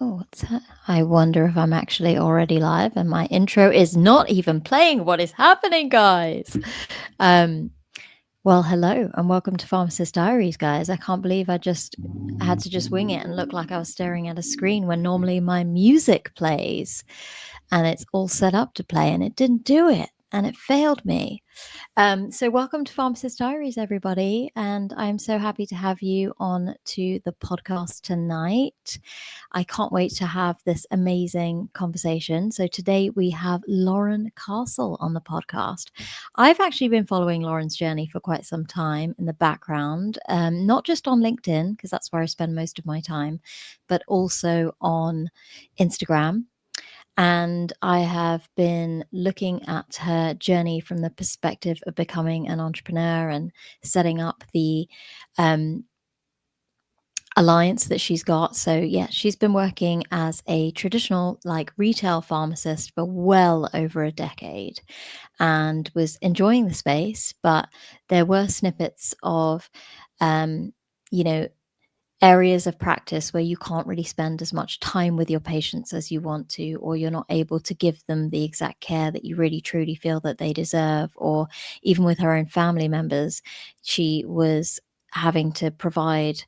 Oh, what's that? I wonder if I'm actually already live and my intro is not even playing. What is happening, guys? Um, well, hello and welcome to Pharmacist Diaries, guys. I can't believe I just had to just wing it and look like I was staring at a screen when normally my music plays and it's all set up to play and it didn't do it and it failed me. So welcome to Pharmacist Diaries, everybody. And I'm so happy to have you on to the podcast tonight. I can't wait to have this amazing conversation. So today we have Lauren Castle on the podcast. I've actually been following Lauren's journey for quite some time in the background, not just on LinkedIn, because that's where I spend most of my time, but also on Instagram. And I have been looking at her journey from the perspective of becoming an entrepreneur and setting up the alliance that she's got. So yeah, she's been working as a traditional like retail pharmacist for well over a decade and was enjoying the space, but there were snippets of you know areas of practice where you can't really spend as much time with your patients as you want to, or you're not able to give them the exact care that you really truly feel that they deserve. Or even with her own family members, she was having to provide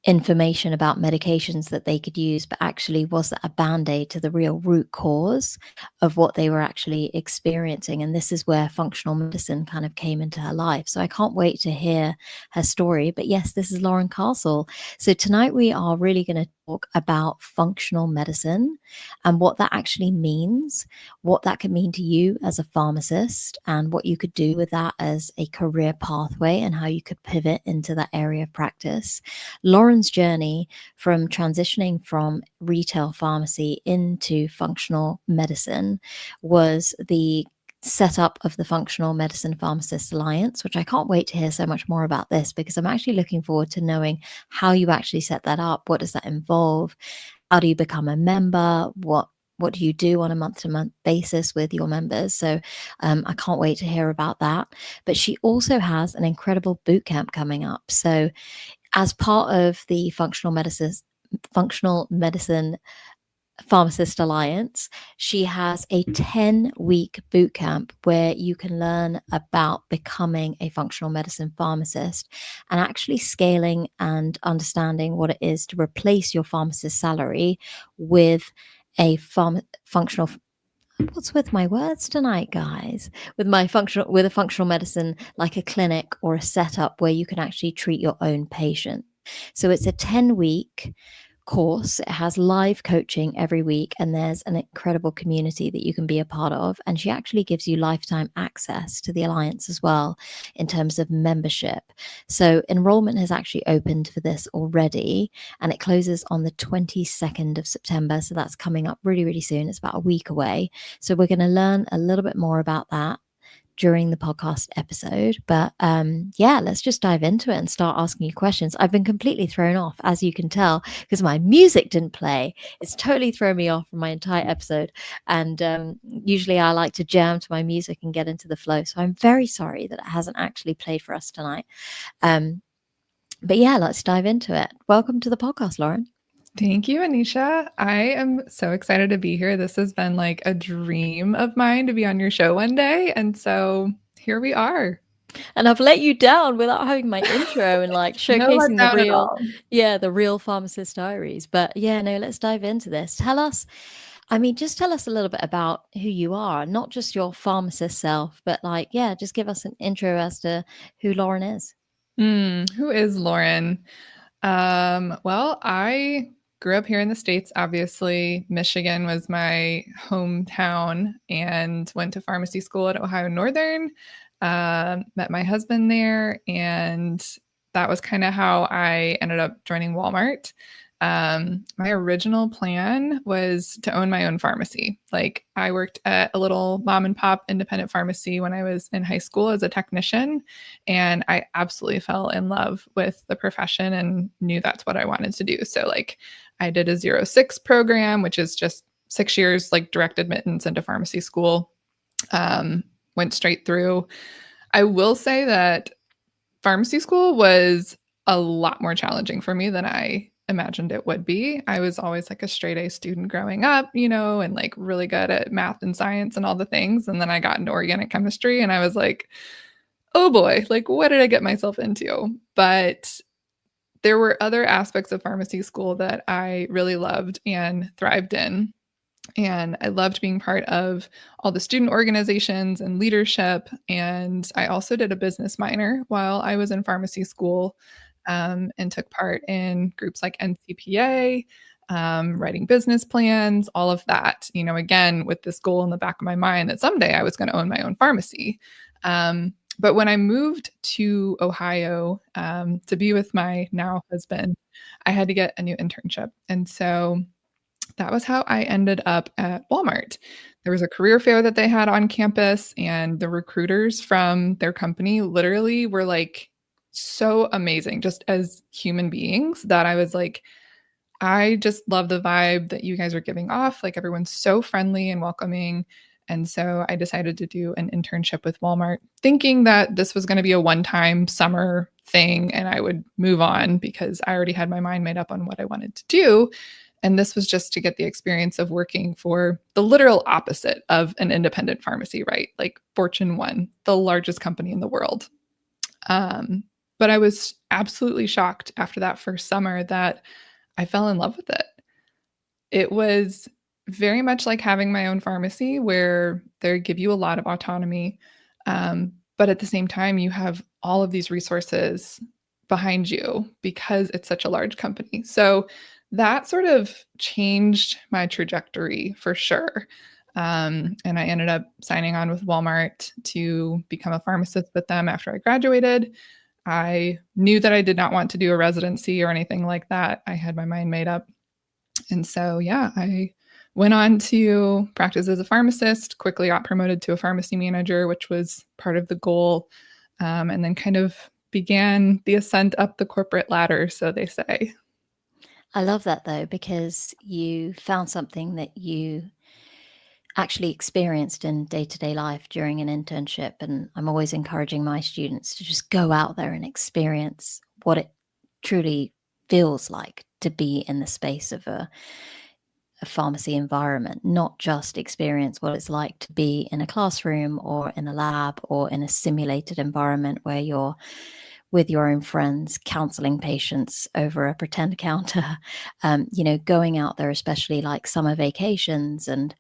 information about medications that they could use, but actually was that a band-aid to the real root cause of what they were actually experiencing. And this is where functional medicine kind of came into her life. So I can't wait to hear her story. But yes, this is Lauren Castle. So tonight we are really going to talk about functional medicine and what that actually means, what that could mean to you as a pharmacist, and what you could do with that as a career pathway and how you could pivot into that area of practice. Lauren's journey from transitioning from retail pharmacy into functional medicine was the setup of the Functional Medicine Pharmacist Alliance, which I can't wait to hear so much more about this, because I'm actually looking forward to knowing how you actually set that up. What does that involve? How do you become a member? What do you do on a month-to-month basis with your members? So I can't wait to hear about that. But she also has an incredible boot camp coming up. So as part of the Functional Medicine Pharmacist Alliance, she has a 10-week boot camp where you can learn about becoming a functional medicine pharmacist and actually scaling and understanding what it is to replace your pharmacist salary with a functional what's with my words tonight, guys? With a functional medicine, like a clinic or a setup where you can actually treat your own patient. So it's a 10-week course. It has live coaching every week, and there's an incredible community that you can be a part of. And she actually gives you lifetime access to the Alliance as well in terms of membership. So enrollment has actually opened for this already, and it closes on the 22nd of September. So that's coming up really, really soon. It's about a week away. So we're going to learn a little bit more about that during the podcast episode. But yeah, let's just dive into it and start asking you questions. I've been completely thrown off, as you can tell, because my music didn't play. It's totally thrown me off from my entire episode. And usually I like to jam to my music and get into the flow. So I'm very sorry that it hasn't actually played for us tonight. But yeah, let's dive into it. Welcome to the podcast, Lauren. Thank you, Anisha. I am so excited to be here. This has been like a dream of mine to be on your show one day. And so here we are. And I've let you down without having my intro and like No showcasing letdown at all. the real Pharmacist Diaries. But yeah, no, let's dive into this. Just tell us a little bit about who you are, not just your pharmacist self, but like, yeah, just give us an intro as to who Lauren is. Who is Lauren? Well, I grew up here in the States, obviously. Michigan was my hometown and went to pharmacy school at Ohio Northern. Met my husband there, and that was kind of how I ended up joining Walmart. My original plan was to own my own pharmacy. Like, I worked at a little mom and pop independent pharmacy when I was in high school as a technician, and I absolutely fell in love with the profession and knew that's what I wanted to do. So like, I did a 0-6 program, which is just 6 years, like direct admittance into pharmacy school. Went straight through. I will say that pharmacy school was a lot more challenging for me than I imagined it would be. I was always like a straight A student growing up, and like really good at math and science and all the things. And then I got into organic chemistry and I was like, oh boy, like what did I get myself into? But there were other aspects of pharmacy school that I really loved and thrived in. And I loved being part of all the student organizations and leadership. And I also did a business minor while I was in pharmacy school, and took part in groups like NCPA, writing business plans, all of that, again, with this goal in the back of my mind that someday I was going to own my own pharmacy. But when I moved to Ohio, to be with my now husband, I had to get a new internship. And so that was how I ended up at Walmart. There was a career fair that they had on campus, and the recruiters from their company literally were like so amazing just as human beings that I was like, I just love the vibe that you guys are giving off. Like everyone's so friendly and welcoming. And so I decided to do an internship with Walmart, thinking that this was going to be a one time summer thing and I would move on because I already had my mind made up on what I wanted to do. And this was just to get the experience of working for the literal opposite of an independent pharmacy, right? Like Fortune 1, the largest company in the world. Um, but I was absolutely shocked after that first summer that I fell in love with it. It was very much like having my own pharmacy where they give you a lot of autonomy. But at the same time, you have all of these resources behind you because it's such a large company. So that sort of changed my trajectory for sure. And I ended up signing on with Walmart to become a pharmacist with them after I graduated. I knew that I did not want to do a residency or anything like that. I had my mind made up. And so, yeah, I went on to practice as a pharmacist, quickly got promoted to a pharmacy manager, which was part of the goal, and then kind of began the ascent up the corporate ladder, so they say. I love that though, because you found something that you actually experienced in day-to-day life during an internship. And I'm always encouraging my students to just go out there and experience what it truly feels like to be in the space of a pharmacy environment, not just experience what it's like to be in a classroom or in a lab or in a simulated environment where you're with your own friends counseling patients over a pretend counter. Going out there, especially like summer vacations and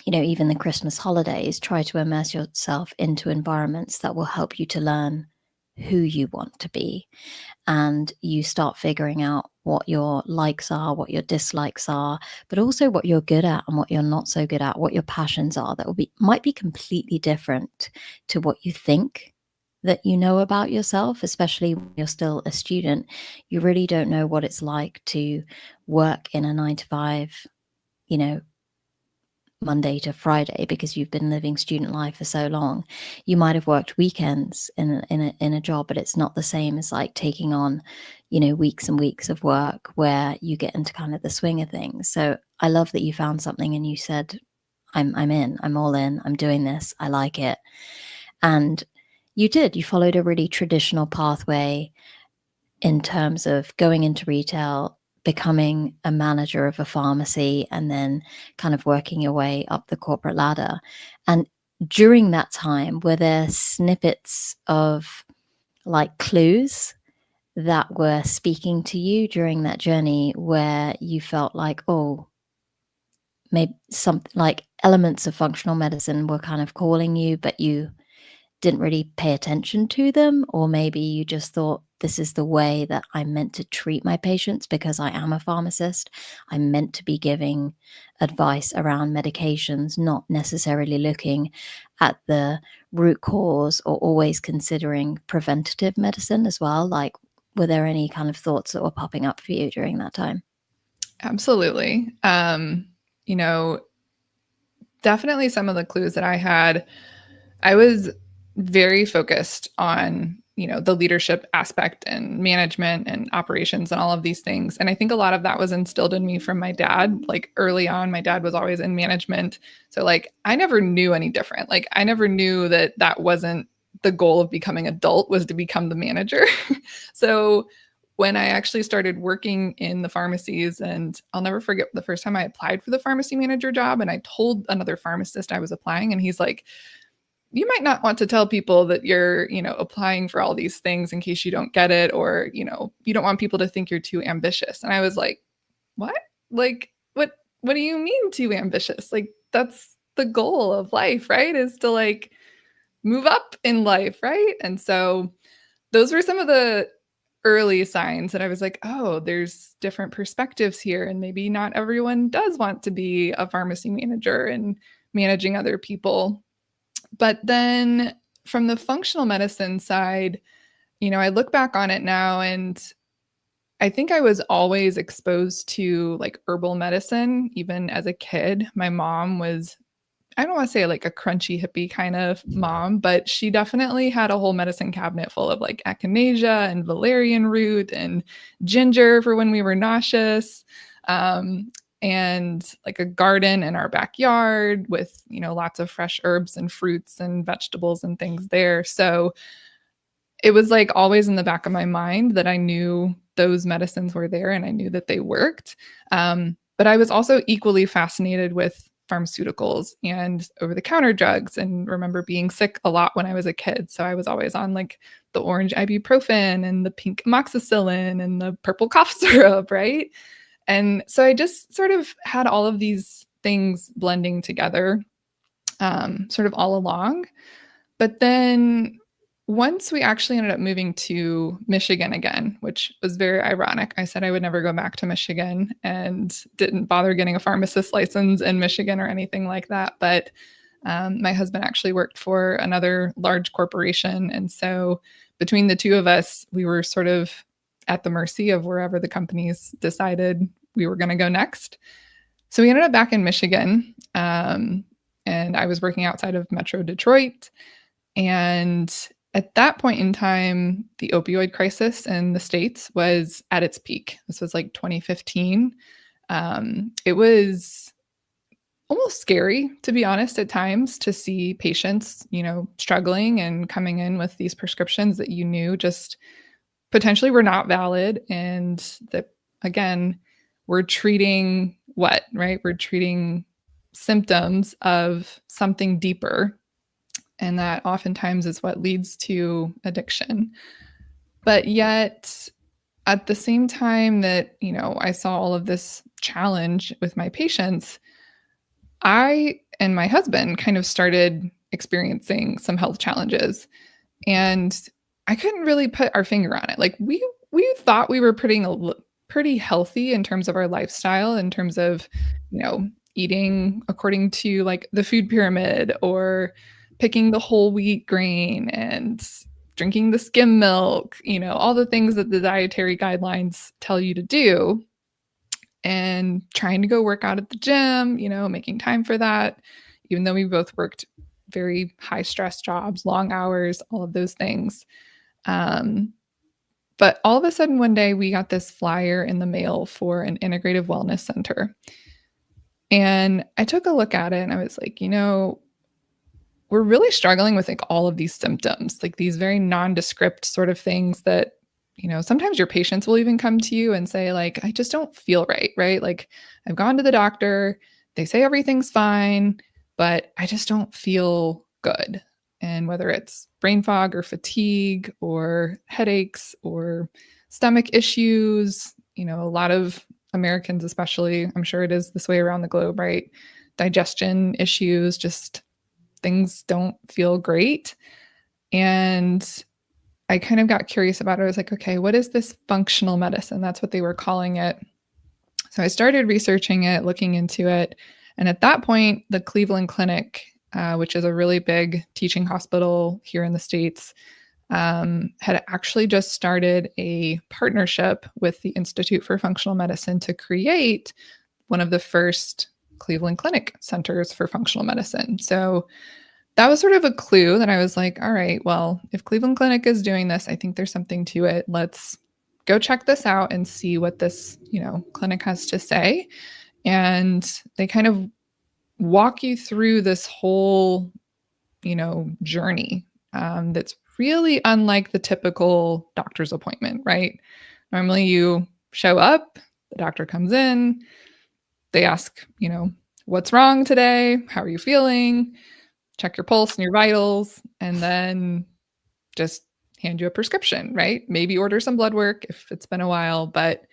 even the Christmas holidays, try to immerse yourself into environments that will help you to learn who you want to be. And you start figuring out what your likes are, what your dislikes are, but also what you're good at and what you're not so good at, what your passions are that might be completely different to what you think that you know about yourself, especially when you're still a student. You really don't know what it's like to work in a 9 to 5, Monday to Friday, because you've been living student life for so long. You might have worked weekends in a job, but it's not the same as like taking on, weeks and weeks of work where you get into kind of the swing of things. So I love that you found something and you said, I'm in, I'm all in, I'm doing this, I like it. And you followed a really traditional pathway in terms of going into retail, becoming a manager of a pharmacy, and then kind of working your way up the corporate ladder. And during that time, were there snippets of like clues that were speaking to you during that journey where you felt like, oh, maybe some like elements of functional medicine were kind of calling you, but you didn't really pay attention to them? Or maybe you just thought, this is the way that I'm meant to treat my patients because I am a pharmacist. I'm meant to be giving advice around medications, not necessarily looking at the root cause or always considering preventative medicine as well. Like, were there any kind of thoughts that were popping up for you during that time? Absolutely. You know, definitely some of the clues that I had, I was very focused on, the leadership aspect and management and operations and all of these things. And I think a lot of that was instilled in me from my dad. Like early on, my dad was always in management. So like I never knew any different. Like I never knew that that wasn't the goal of becoming adult, was to become the manager. So when I actually started working in the pharmacies. And I'll never forget the first time I applied for the pharmacy manager job. And I told another pharmacist I was applying, and he's like, you might not want to tell people that you're, applying for all these things in case you don't get it, or, you don't want people to think you're too ambitious. And I was like, what? Like, what do you mean too ambitious? Like, that's the goal of life, right? Is to like move up in life, right? And so those were some of the early signs that I was like, oh, there's different perspectives here. And maybe not everyone does want to be a pharmacy manager and managing other people. But then from the functional medicine side, I look back on it now, and I think I was always exposed to like herbal medicine, even as a kid. My mom was, I don't want to say like a crunchy hippie kind of mom, but she definitely had a whole medicine cabinet full of like echinacea and valerian root and ginger for when we were nauseous. And like a garden in our backyard with, lots of fresh herbs and fruits and vegetables and things there. So it was like always in the back of my mind that I knew those medicines were there and I knew that they worked. But I was also equally fascinated with pharmaceuticals and over the counter drugs, and remember being sick a lot when I was a kid. So I was always on like the orange ibuprofen and the pink amoxicillin and the purple cough syrup, right? And so I just sort of had all of these things blending together, sort of all along. But then once we actually ended up moving to Michigan again, which was very ironic. I said I would never go back to Michigan and didn't bother getting a pharmacist license in Michigan or anything like that. But my husband actually worked for another large corporation. And so between the two of us, we were sort of at the mercy of wherever the companies decided we were going to go next. So we ended up back in Michigan. And I was working outside of Metro Detroit. And at that point in time, the opioid crisis in the States was at its peak. This was like 2015. It was almost scary, to be honest, at times to see patients, struggling and coming in with these prescriptions that you knew just potentially were not valid. And that, again, we're treating what, right? We're treating symptoms of something deeper. And that oftentimes is what leads to addiction. But yet, at the same time that, I saw all of this challenge with my patients, I and my husband kind of started experiencing some health challenges. And I couldn't really put our finger on it. Like we thought we were pretty healthy in terms of our lifestyle, in terms of, eating according to like the food pyramid, or picking the whole wheat grain and drinking the skim milk, all the things that the dietary guidelines tell you to do, and trying to go work out at the gym, making time for that, even though we both worked very high stress jobs, long hours, all of those things. But all of a sudden one day we got this flyer in the mail for an integrative wellness center. And I took a look at it and I was like, we're really struggling with like all of these symptoms, like these very nondescript sort of things that, sometimes your patients will even come to you and say like, I just don't feel right, right? Like I've gone to the doctor, they say everything's fine, but I just don't feel good. And whether it's brain fog or fatigue or headaches or stomach issues, a lot of Americans, especially, I'm sure it is this way around the globe, right? Digestion issues, just things don't feel great. And I kind of got curious about it. I was like, okay, what is this functional medicine? That's what they were calling it. So I started researching it, looking into it. And at that point, the Cleveland Clinic, which is a really big teaching hospital here in the States, had actually just started a partnership with the Institute for Functional Medicine to create one of the first Cleveland Clinic centers for functional medicine. So that was sort of a clue that I was like, all right, well, if Cleveland Clinic is doing this, I think there's something to it. Let's go check this out and see what this, clinic has to say. And they kind of walk you through this whole, journey that's really unlike the typical doctor's appointment, right? Normally you show up, the doctor comes in, they ask, what's wrong today? How are you feeling? Check your pulse and your vitals, and then just hand you a prescription, right? Maybe order some blood work if it's been a while, but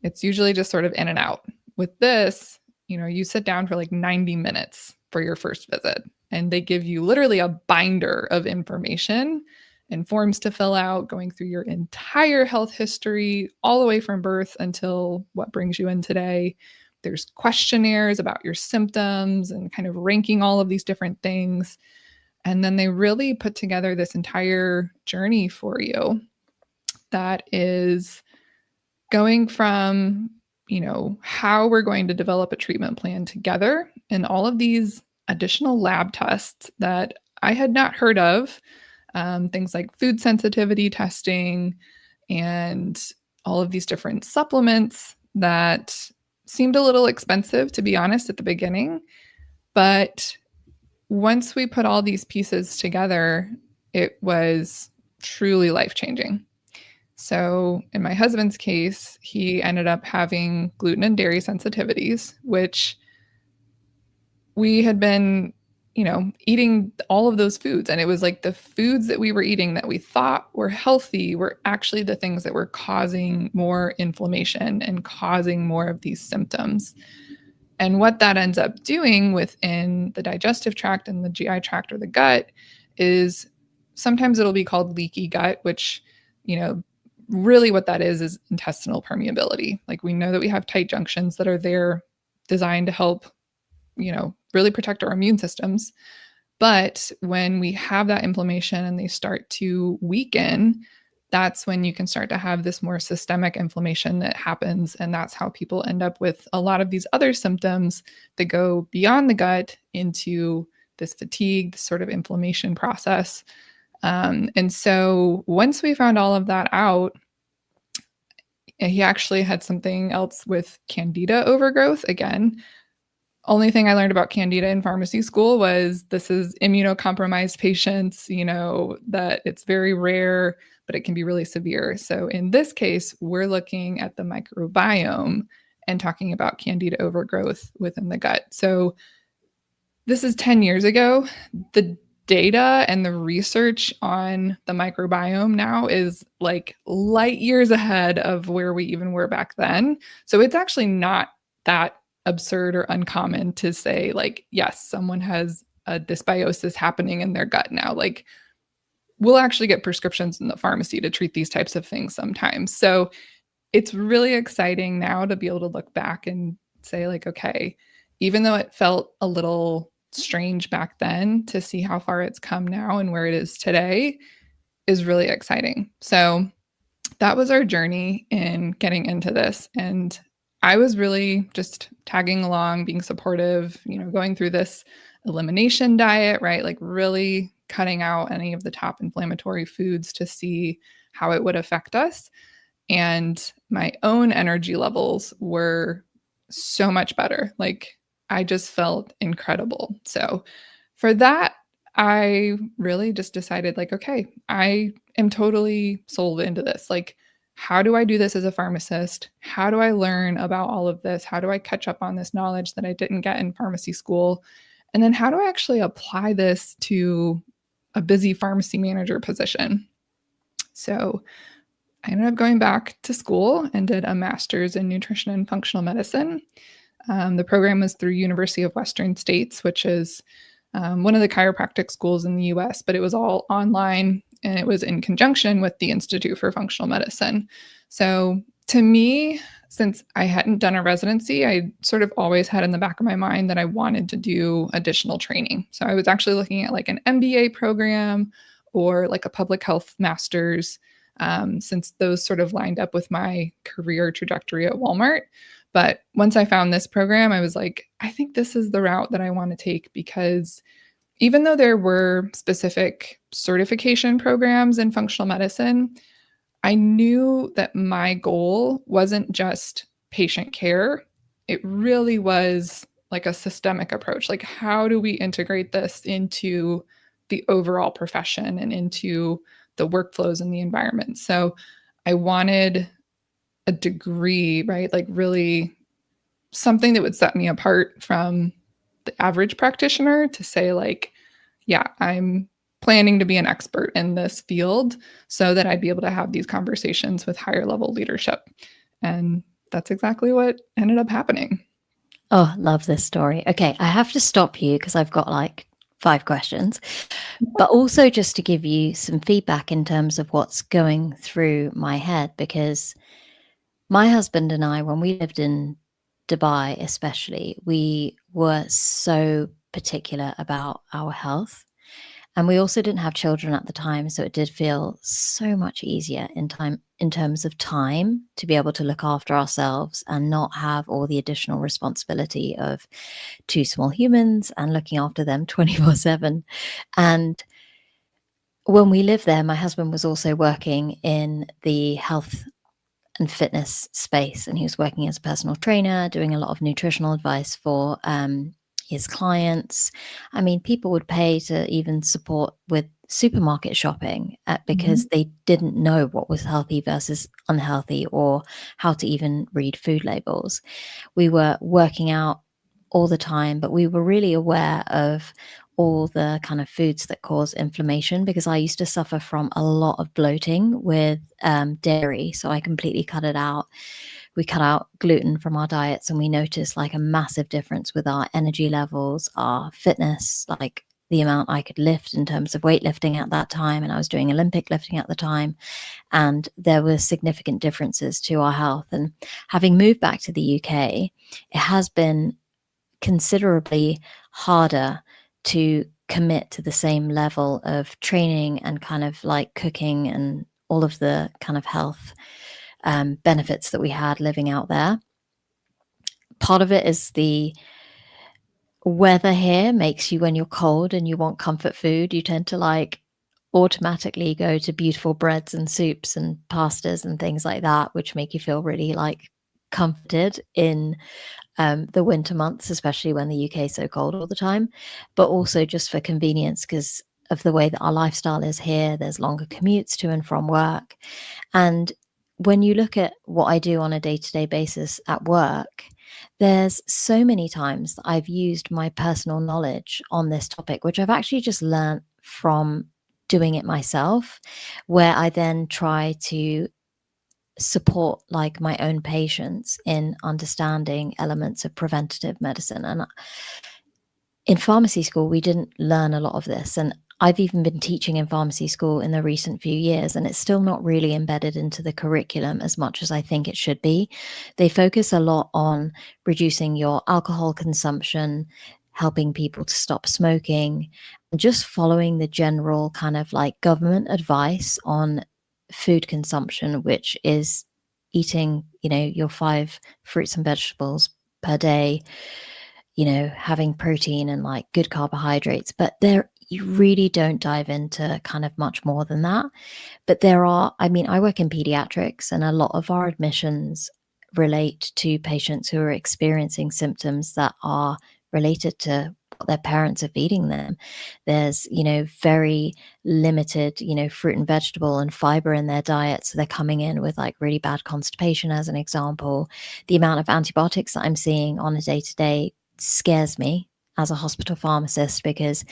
it's usually just sort of in and out. With this, you sit down for like 90 minutes for your first visit, and they give you literally a binder of information and forms to fill out, going through your entire health history, all the way from birth until what brings you in today. There's questionnaires about your symptoms and kind of ranking all of these different things. And then they really put together this entire journey for you that is going from, how we're going to develop a treatment plan together and all of these additional lab tests that I had not heard of, things like food sensitivity testing and all of these different supplements that seemed a little expensive, to be honest, at the beginning. But once we put all these pieces together, it was truly life-changing. So in my husband's case, he ended up having gluten and dairy sensitivities, which we had been, eating all of those foods. And it was like the foods that we were eating that we thought were healthy were actually the things that were causing more inflammation and causing more of these symptoms. And what that ends up doing within the digestive tract and the GI tract or the gut is sometimes it'll be called leaky gut, which, really what that is intestinal permeability. Like we know that we have tight junctions that are there designed to help, really protect our immune systems. But when we have that inflammation and they start to weaken, that's when you can start to have this more systemic inflammation that happens. And that's how people end up with a lot of these other symptoms that go beyond the gut into this fatigue, this sort of inflammation process. And so once we found all of that out, he actually had something else with candida overgrowth. Again, only thing I learned about candida in pharmacy school was this is immunocompromised patients, that it's very rare, but it can be really severe. So in this case, we're looking at the microbiome and talking about candida overgrowth within the gut. So this is 10 years ago. The data and the research on the microbiome now is like light years ahead of where we even were back then. So it's actually not that absurd or uncommon to say, like, yes, someone has a dysbiosis happening in their gut now. Like, we'll actually get prescriptions in the pharmacy to treat these types of things sometimes. So it's really exciting now to be able to look back and say, like, okay, even though it felt a little strange back then, to see how far it's come now and where it is today is really exciting. So that was our journey in getting into this. And I was really just tagging along, being supportive, going through this elimination diet, right? Like really cutting out any of the top inflammatory foods to see how it would affect us. And my own energy levels were so much better. Like I just felt incredible. So for that, I really just decided, like, okay, I am totally sold into this. Like, how do I do this as a pharmacist? How do I learn about all of this? How do I catch up on this knowledge that I didn't get in pharmacy school? And then how do I actually apply this to a busy pharmacy manager position? So I ended up going back to school and did a master's in nutrition and functional medicine. The program was through University of Western States, which is one of the chiropractic schools in the US, but it was all online and it was in conjunction with the Institute for Functional Medicine. So to me, since I hadn't done a residency, I sort of always had in the back of my mind that I wanted to do additional training. So I was actually looking at like an MBA program or like a public health master's, since those sort of lined up with my career trajectory at Walmart. But once I found this program, I was like, I think this is the route that I want to take, because even though there were specific certification programs in functional medicine, I knew that my goal wasn't just patient care. It really was like a systemic approach. Like, how do we integrate this into the overall profession and into the workflows and the environment? So I wanted a degree, right? Like really something that would set me apart from the average practitioner to say like, yeah, I'm planning to be an expert in this field so that I'd be able to have these conversations with higher level leadership. And that's exactly what ended up happening. Oh, love this story. Okay, I have to stop you because I've got like 5 questions, but also just to give you some feedback in terms of what's going through my head, because my husband and I, when we lived in Dubai, especially, we were so particular about our health. And we also didn't have children at the time, so it did feel so much easier in terms of time to be able to look after ourselves and not have all the additional responsibility of 2 small humans and looking after them 24/7. And when we lived there, my husband was also working in the health and fitness space, and he was working as a personal trainer, doing a lot of nutritional advice for his clients. I mean, people would pay to even support with supermarket shopping because Mhm. they didn't know what was healthy versus unhealthy or how to even read food labels. We were working out all the time, but we were really aware of all the kind of foods that cause inflammation, because I used to suffer from a lot of bloating with dairy. So I completely cut it out. We cut out gluten from our diets, and we noticed like a massive difference with our energy levels, our fitness, like the amount I could lift in terms of weightlifting at that time. And I was doing Olympic lifting at the time. And there were significant differences to our health. And having moved back to the UK, it has been considerably harder to commit to the same level of training and kind of like cooking and all of the kind of health benefits that we had living out there. Part of it is the weather here makes you, when you're cold and you want comfort food, you tend to like automatically go to beautiful breads and soups and pastas and things like that, which make you feel really like comforted in the winter months, especially when the UK is so cold all the time, but also just for convenience because of the way that our lifestyle is here. There's longer commutes to and from work. And when you look at what I do on a day-to-day basis at work, there's so many times that I've used my personal knowledge on this topic, which I've actually just learned from doing it myself, where I then try to support like my own patients in understanding elements of preventative medicine. And in pharmacy school, we didn't learn a lot of this. And I've even been teaching in pharmacy school in the recent few years, and it's still not really embedded into the curriculum as much as I think it should be. They focus a lot on reducing your alcohol consumption, helping people to stop smoking, and just following the general kind of like government advice on food consumption, which is eating, your 5 fruits and vegetables per day, having protein and like good carbohydrates. But there, you really don't dive into kind of much more than that. But I mean, I work in pediatrics, and a lot of our admissions relate to patients who are experiencing symptoms that are related to what their parents are feeding them. There's, very limited, fruit and vegetable and fiber in their diet. So they're coming in with like really bad constipation, as an example. The amount of antibiotics that I'm seeing on a day to day scares me as a hospital pharmacist, because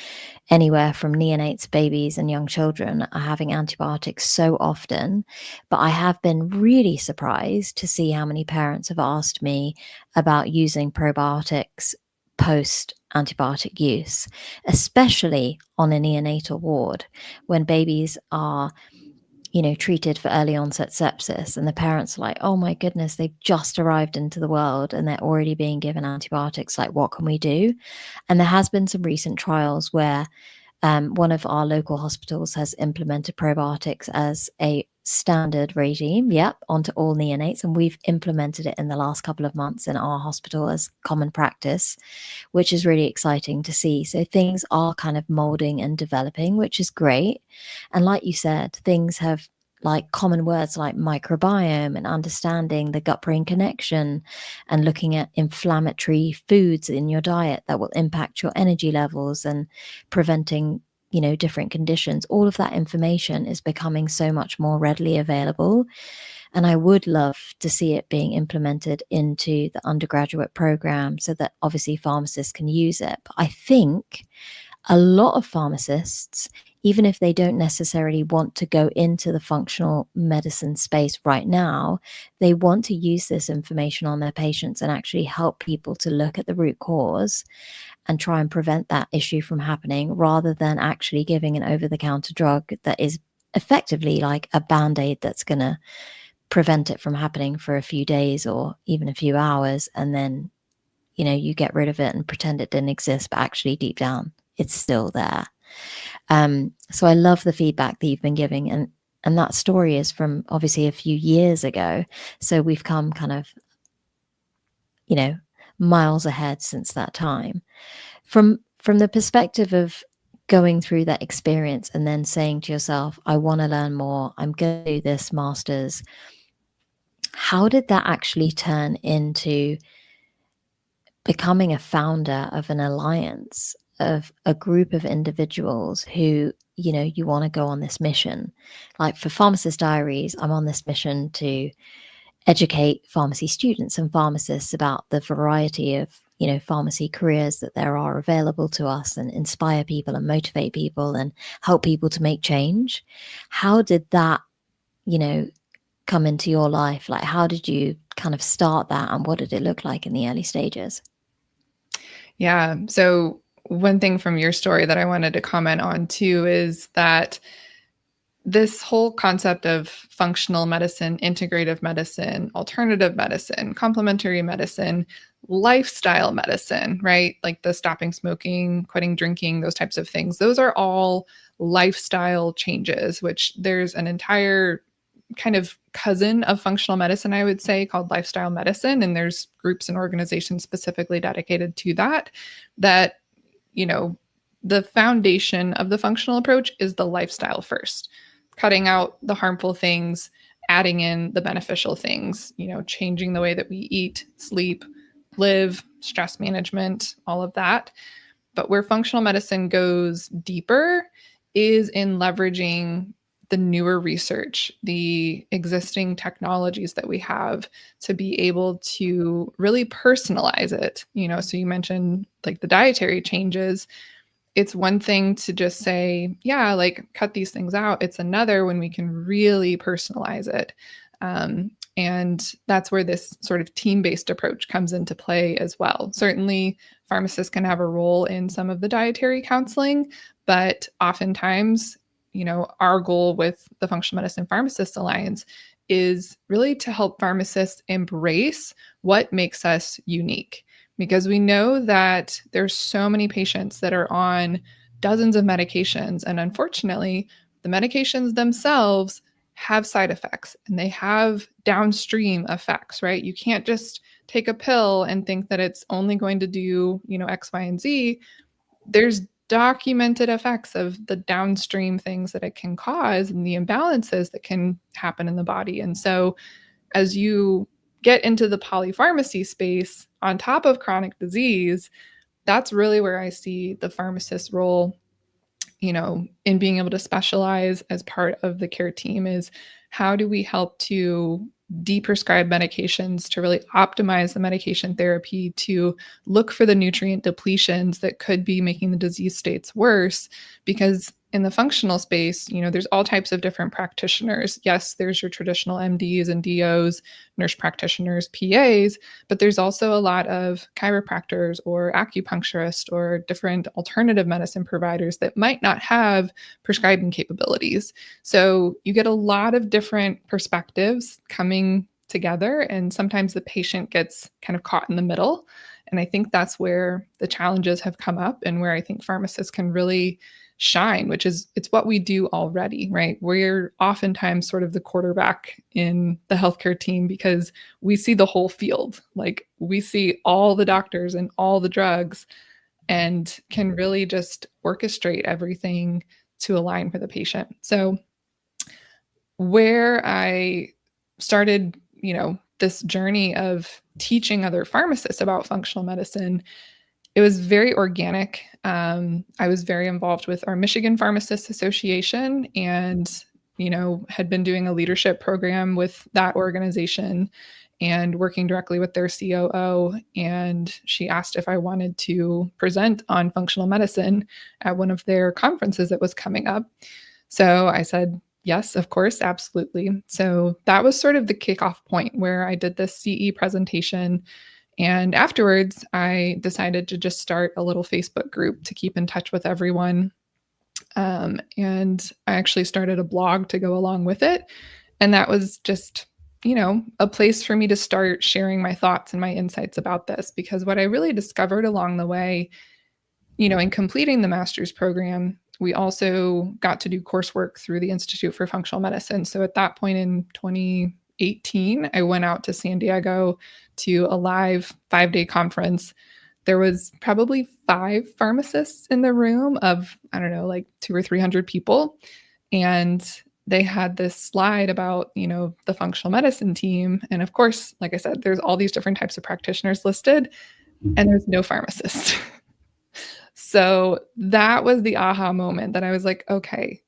anywhere from neonates, babies, and young children are having antibiotics so often. But I have been really surprised to see how many parents have asked me about using probiotics post antibiotic use, especially on a neonatal ward when babies are treated for early onset sepsis, and the parents are like, oh my goodness, they've just arrived into the world and they're already being given antibiotics. Like, what can we do? And there has been some recent trials where one of our local hospitals has implemented probiotics as a standard regime, onto all neonates. And we've implemented it in the last couple of months in our hospital as common practice, which is really exciting to see. So things are kind of molding and developing, which is great. And like you said, things have like common words like microbiome and understanding the gut brain connection and looking at inflammatory foods in your diet that will impact your energy levels and preventing different conditions. All of that information is becoming so much more readily available. And I would love to see it being implemented into the undergraduate program so that obviously pharmacists can use it. But I think a lot of pharmacists, even if they don't necessarily want to go into the functional medicine space right now, they want to use this information on their patients and actually help people to look at the root cause and try and prevent that issue from happening, rather than actually giving an over-the-counter drug that is effectively like a band-aid that's going to prevent it from happening for a few days or even a few hours, and then you get rid of it and pretend it didn't exist, but actually deep down it's still there. So I love the feedback that you've been giving, and that story is from obviously a few years ago, so we've come kind of miles ahead since that time. From the perspective of going through that experience and then saying to yourself, I want to learn more, I'm going to do this master's, how did that actually turn into becoming a founder of an alliance, of a group of individuals who, you want to go on this mission? Like for Pharmacist Diaries, I'm on this mission to educate pharmacy students and pharmacists about the variety of pharmacy careers that there are available to us, and inspire people and motivate people and help people to make change. How did that come into your life? Like, how did you kind of start that, and what did it look like in the early stages? Yeah. So one thing from your story that I wanted to comment on too is that this whole concept of functional medicine, integrative medicine, alternative medicine, complementary medicine, lifestyle medicine, right? Like the stopping smoking, quitting drinking, those types of things. Those are all lifestyle changes, which there's an entire kind of cousin of functional medicine, I would say, called lifestyle medicine. And there's groups and organizations specifically dedicated to that, that, the foundation of the functional approach is the lifestyle first, cutting out the harmful things, adding in the beneficial things, changing the way that we eat, sleep, live, stress management, all of that. But where functional medicine goes deeper is in leveraging the newer research, the existing technologies that we have to be able to really personalize it. So you mentioned like the dietary changes. It's one thing to just say, yeah, like cut these things out. It's another when we can really personalize it. And that's where this sort of team-based approach comes into play as well. Certainly, pharmacists can have a role in some of the dietary counseling, but oftentimes, our goal with the Functional Medicine Pharmacist Alliance is really to help pharmacists embrace what makes us unique. Because we know that there's so many patients that are on dozens of medications, and unfortunately, the medications themselves have side effects and they have downstream effects, right? You can't just take a pill and think that it's only going to do, X, Y, and Z. There's documented effects of the downstream things that it can cause and the imbalances that can happen in the body. And so as you get into the polypharmacy space on top of chronic disease, that's really where I see the pharmacist role, in being able to specialize as part of the care team. Is how do we help to deprescribe medications, to really optimize the medication therapy, to look for the nutrient depletions that could be making the disease states worse? Because in the functional space, there's all types of different practitioners. Yes, there's your traditional MDs and DOs, nurse practitioners, PAs, but there's also a lot of chiropractors or acupuncturists or different alternative medicine providers that might not have prescribing capabilities. So you get a lot of different perspectives coming together, and sometimes the patient gets kind of caught in the middle. And I think that's where the challenges have come up, and where I think pharmacists can really shine, which is it's what we do already, right? We're oftentimes sort of the quarterback in the healthcare team because we see the whole field. Like we see all the doctors and all the drugs, and can really just orchestrate everything to align for the patient. So where I started, this journey of teaching other pharmacists about functional medicine, it was very organic. I was very involved with our Michigan Pharmacists Association, and had been doing a leadership program with that organization and working directly with their COO. And she asked if I wanted to present on functional medicine at one of their conferences that was coming up. So I said, yes, of course, absolutely. So that was sort of the kickoff point where I did this CE presentation. And afterwards, I decided to just start a little Facebook group to keep in touch with everyone. And I actually started a blog to go along with it. And that was just, a place for me to start sharing my thoughts and my insights about this. Because what I really discovered along the way, in completing the master's program, we also got to do coursework through the Institute for Functional Medicine. So at that point in 2018, I went out to San Diego to a live 5-day conference. There was probably 5 pharmacists in the room of, I don't know, like 200 or 300 people. And they had this slide about, the functional medicine team. And of course, like I said, there's all these different types of practitioners listed, and there's no pharmacist. So that was the aha moment that I was like, okay,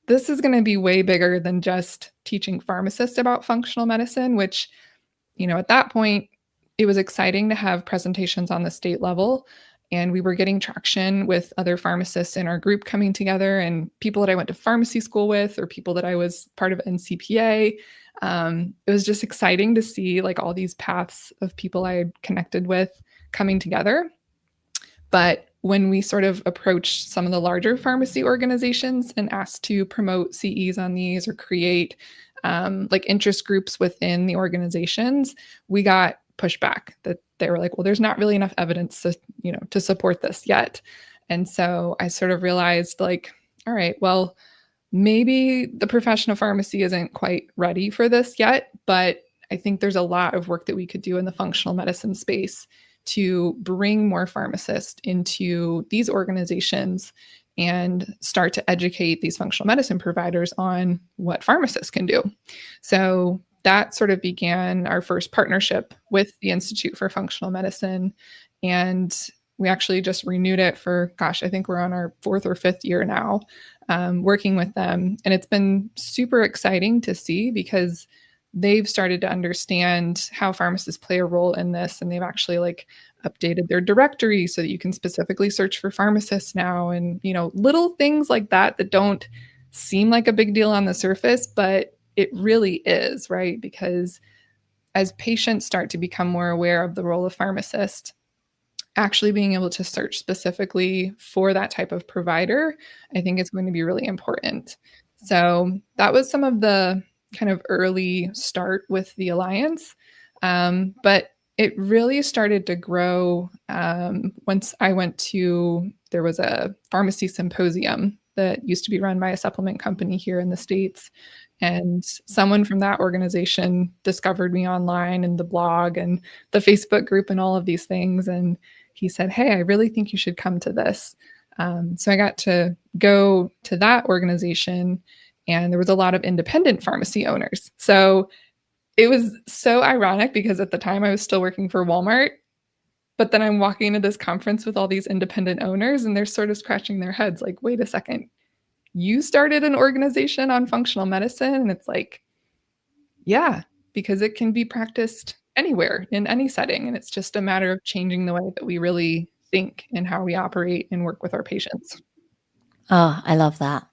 this is going to be way bigger than just teaching pharmacists about functional medicine, which, at that point, it was exciting to have presentations on the state level. And we were getting traction with other pharmacists in our group coming together and people that I went to pharmacy school with or people that I was part of NCPA. It was just exciting to see like all these paths of people I had connected with coming together. But when we sort of approached some of the larger pharmacy organizations and asked to promote CEs on these or create like interest groups within the organizations, we got pushback that they were like, well, there's not really enough evidence to support this yet. And so I sort of realized like, all right, well, maybe the profession of pharmacy isn't quite ready for this yet, but I think there's a lot of work that we could do in the functional medicine space to bring more pharmacists into these organizations and start to educate these functional medicine providers on what pharmacists can do. So that sort of began our first partnership with the Institute for Functional Medicine. And we actually just renewed it for, I think we're on our 4th or 5th year now, working with them. And it's been super exciting to see because they've started to understand how pharmacists play a role in this. And they've actually like updated their directory so that you can specifically search for pharmacists now. And, little things like that that don't seem like a big deal on the surface, but it really is, right? Because as patients start to become more aware of the role of pharmacist, actually being able to search specifically for that type of provider, I think is going to be really important. So that was some of the kind of early start with the Alliance. But it really started to grow once I went to, there was a pharmacy symposium that used to be run by a supplement company here in the States. And someone from that organization discovered me online and the blog and the Facebook group and all of these things. And he said, hey, I really think you should come to this. So I got to go to that organization, and there was a lot of independent pharmacy owners. So it was so ironic because at the time I was still working for Walmart, but then I'm walking into this conference with all these independent owners and they're sort of scratching their heads like, wait a second, you started an organization on functional medicine? And it's like, yeah, because it can be practiced anywhere in any setting. And it's just a matter of changing the way that we really think and how we operate and work with our patients. Oh, I love that.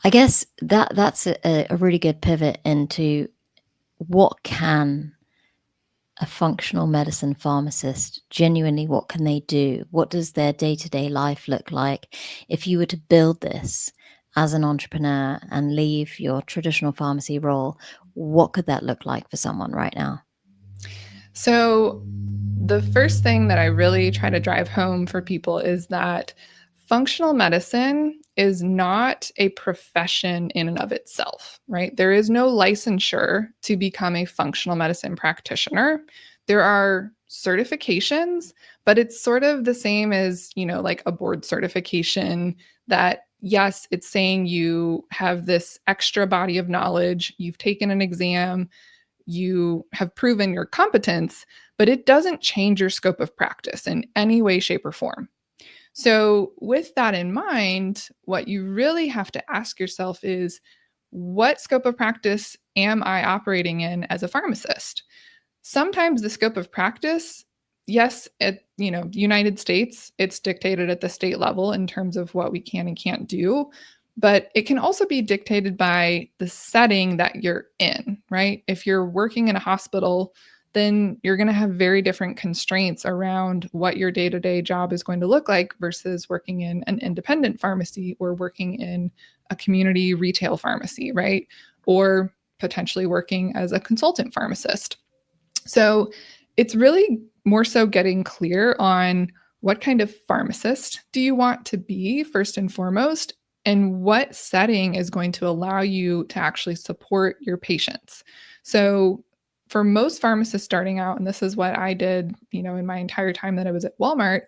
I guess that's a really good pivot into what can a functional medicine pharmacist genuinely, what can they do? What does their day-to-day life look like? If you were to build this as an entrepreneur and leave your traditional pharmacy role, what could that look like for someone right now? So the first thing that I really try to drive home for people is that functional medicine is not a profession in and of itself, right? There is no licensure to become a functional medicine practitioner. There are certifications, but it's sort of the same as, like a board certification that, yes, it's saying you have this extra body of knowledge, you've taken an exam, you have proven your competence, but it doesn't change your scope of practice in any way, shape, or form. So, with that in mind, what you really have to ask yourself is, what scope of practice am I operating in as a pharmacist? Sometimes the scope of practice, yes, United States, it's dictated at the state level in terms of what we can and can't do, but it can also be dictated by the setting that you're in, right? If you're working in a hospital, then you're going to have very different constraints around what your day-to-day job is going to look like versus working in an independent pharmacy or working in a community retail pharmacy, right? Or potentially working as a consultant pharmacist. So it's really more so getting clear on what kind of pharmacist do you want to be first and foremost, and what setting is going to allow you to actually support your patients. So for most pharmacists starting out, and this is what I did, in my entire time that I was at Walmart,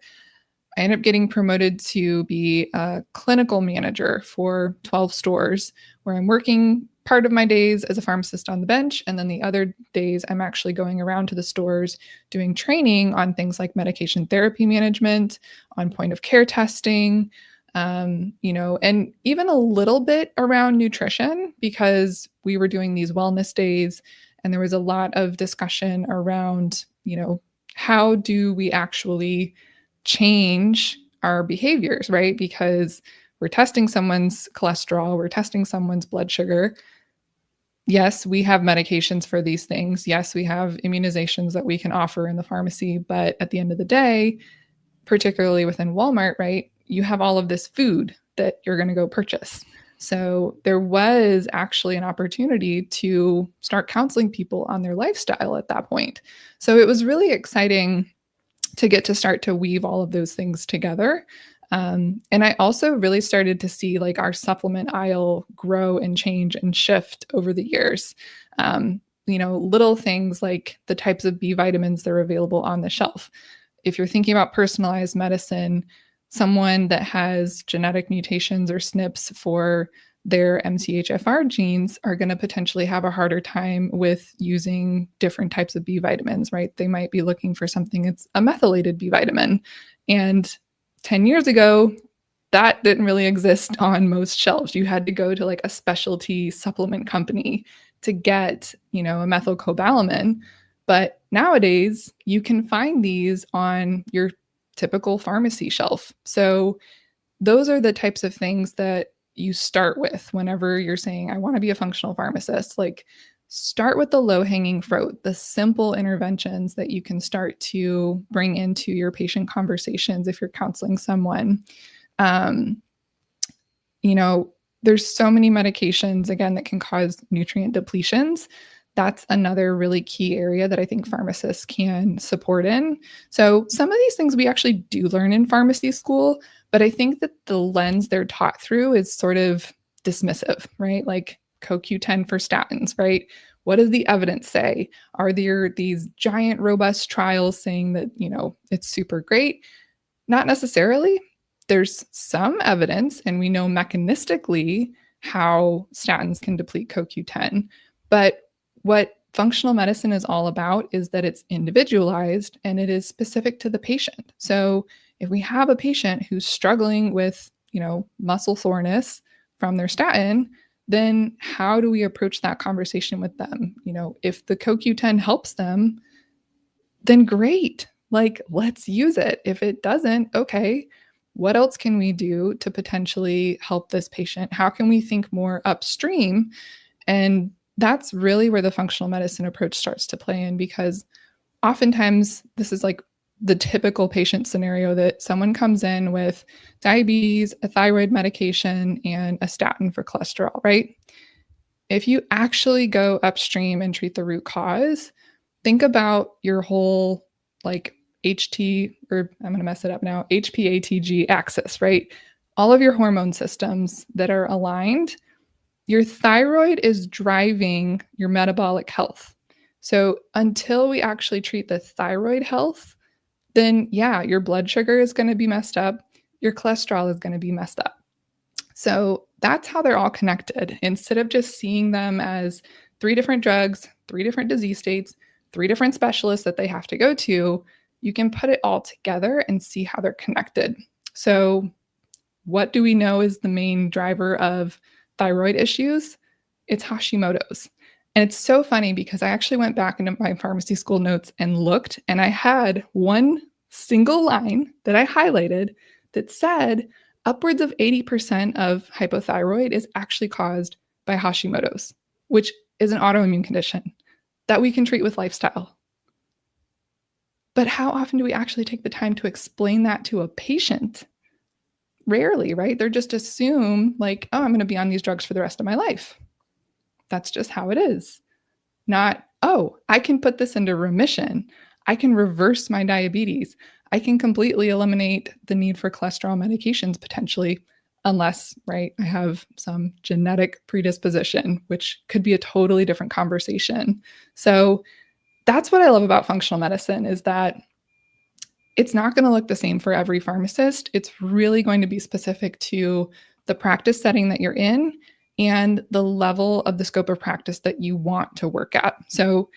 I ended up getting promoted to be a clinical manager for 12 stores where I'm working part of my days as a pharmacist on the bench. And then the other days, I'm actually going around to the stores doing training on things like medication therapy management, on point of care testing, and even a little bit around nutrition because we were doing these wellness days and there was a lot of discussion around, how do we actually change our behaviors, right? Because we're testing someone's cholesterol, we're testing someone's blood sugar. Yes, we have medications for these things. Yes, we have immunizations that we can offer in the pharmacy. But at the end of the day, particularly within Walmart, right, you have all of this food that you're going to go purchase. So there was actually an opportunity to start counseling people on their lifestyle at that point. So it was really exciting to get to start to weave all of those things together. And I also really started to see like our supplement aisle grow and change and shift over the years. Little things like the types of B vitamins that are available on the shelf. If you're thinking about personalized medicine, someone that has genetic mutations or SNPs for their MCHFR genes are going to potentially have a harder time with using different types of B vitamins, right? They might be looking for something that's a methylated B vitamin. And 10 years ago, that didn't really exist on most shelves. You had to go to like a specialty supplement company to get, a methylcobalamin. But nowadays, you can find these on your typical pharmacy shelf. So those are the types of things that you start with whenever you're saying, I want to be a functional pharmacist. Like, start with the low hanging fruit, the simple interventions that you can start to bring into your patient conversations if you're counseling someone. Um, there's so many medications, again, that can cause nutrient depletions. That's another really key area that I think pharmacists can support in. So some of these things we actually do learn in pharmacy school, but I think that the lens they're taught through is sort of dismissive, right? Like CoQ10 for statins, right? What does the evidence say? Are there these giant, robust trials saying that, it's super great? Not necessarily. There's some evidence, and we know mechanistically how statins can deplete CoQ10. But what functional medicine is all about is that it's individualized and it is specific to the patient. So if we have a patient who's struggling with, muscle soreness from their statin, then how do we approach that conversation with them? If the CoQ10 helps them, then great. Like, let's use it. If it doesn't, okay, what else can we do to potentially help this patient? How can we think more upstream? And that's really where the functional medicine approach starts to play in, because oftentimes this is like the typical patient scenario that someone comes in with diabetes, a thyroid medication, and a statin for cholesterol, right? If you actually go upstream and treat the root cause, think about your whole like HT, or I'm going to mess it up now, HPATG axis, right? All of your hormone systems that are aligned, your thyroid is driving your metabolic health. So until we actually treat the thyroid health, then yeah, your blood sugar is going to be messed up. Your cholesterol is going to be messed up. So that's how they're all connected. Instead of just seeing them as three different drugs, three different disease states, three different specialists that they have to go to, you can put it all together and see how they're connected. So what do we know is the main driver of thyroid issues? It's Hashimoto's. And it's so funny because I actually went back into my pharmacy school notes and looked, and I had one single line that I highlighted that said upwards of 80% of hypothyroid is actually caused by Hashimoto's, which is an autoimmune condition that we can treat with lifestyle. But how often do we actually take the time to explain that to a patient? Rarely, right? They're just assume like, oh, I'm going to be on these drugs for the rest of my life. That's just how it is. Not, oh, I can put this into remission. I can reverse my diabetes. I can completely eliminate the need for cholesterol medications potentially, unless, right, I have some genetic predisposition, which could be a totally different conversation. So that's what I love about functional medicine is that it's not going to look the same for every pharmacist. It's really going to be specific to the practice setting that you're in and the level of the scope of practice that you want to work at. So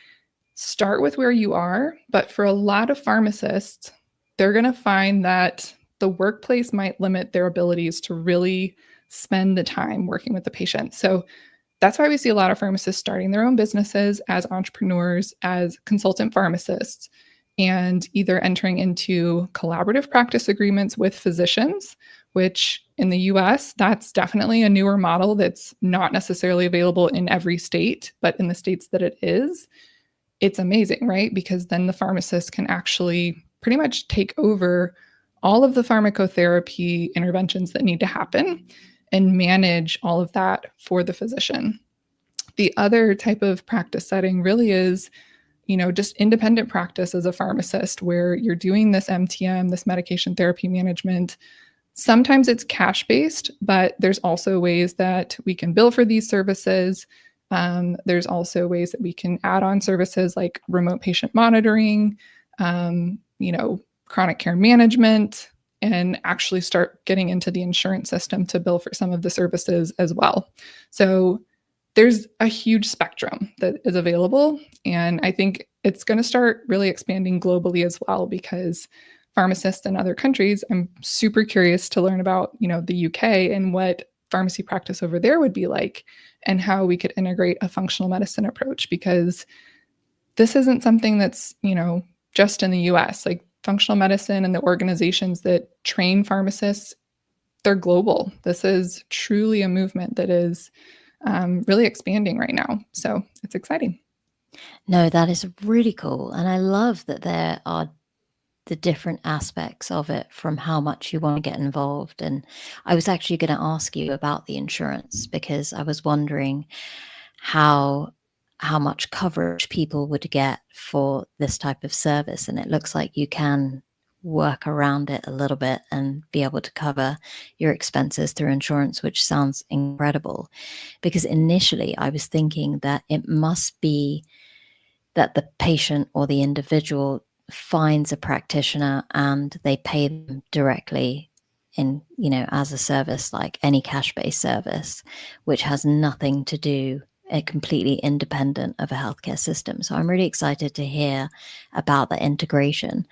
start with where you are, but for a lot of pharmacists, they're going to find that the workplace might limit their abilities to really spend the time working with the patient. So that's why we see a lot of pharmacists starting their own businesses as entrepreneurs, as consultant pharmacists, and either entering into collaborative practice agreements with physicians, which in the US, that's definitely a newer model that's not necessarily available in every state, but in the states that it is, it's amazing, right? Because then the pharmacist can actually pretty much take over all of the pharmacotherapy interventions that need to happen and manage all of that for the physician. The other type of practice setting really is, just independent practice as a pharmacist where you're doing this MTM, this medication therapy management. Sometimes it's cash based, but there's also ways that we can bill for these services. There's also ways that we can add on services like remote patient monitoring, chronic care management, and actually start getting into the insurance system to bill for some of the services as well. So there's a huge spectrum that is available. And I think it's going to start really expanding globally as well because pharmacists in other countries, I'm super curious to learn about, the UK and what pharmacy practice over there would be like and how we could integrate a functional medicine approach because this isn't something that's, just in the US. Like functional medicine and the organizations that train pharmacists, they're global. This is truly a movement that is really expanding right now. So it's exciting. No, that is really cool. And I love that there are the different aspects of it from how much you want to get involved. And I was actually going to ask you about the insurance because I was wondering how much coverage people would get for this type of service. And it looks like you can work around it a little bit and be able to cover your expenses through insurance, which sounds incredible. Because initially I was thinking that it must be that the patient or the individual finds a practitioner and they pay them directly in, as a service, like any cash-based service, which has nothing to do, completely independent of a healthcare system. So I'm really excited to hear about the integration.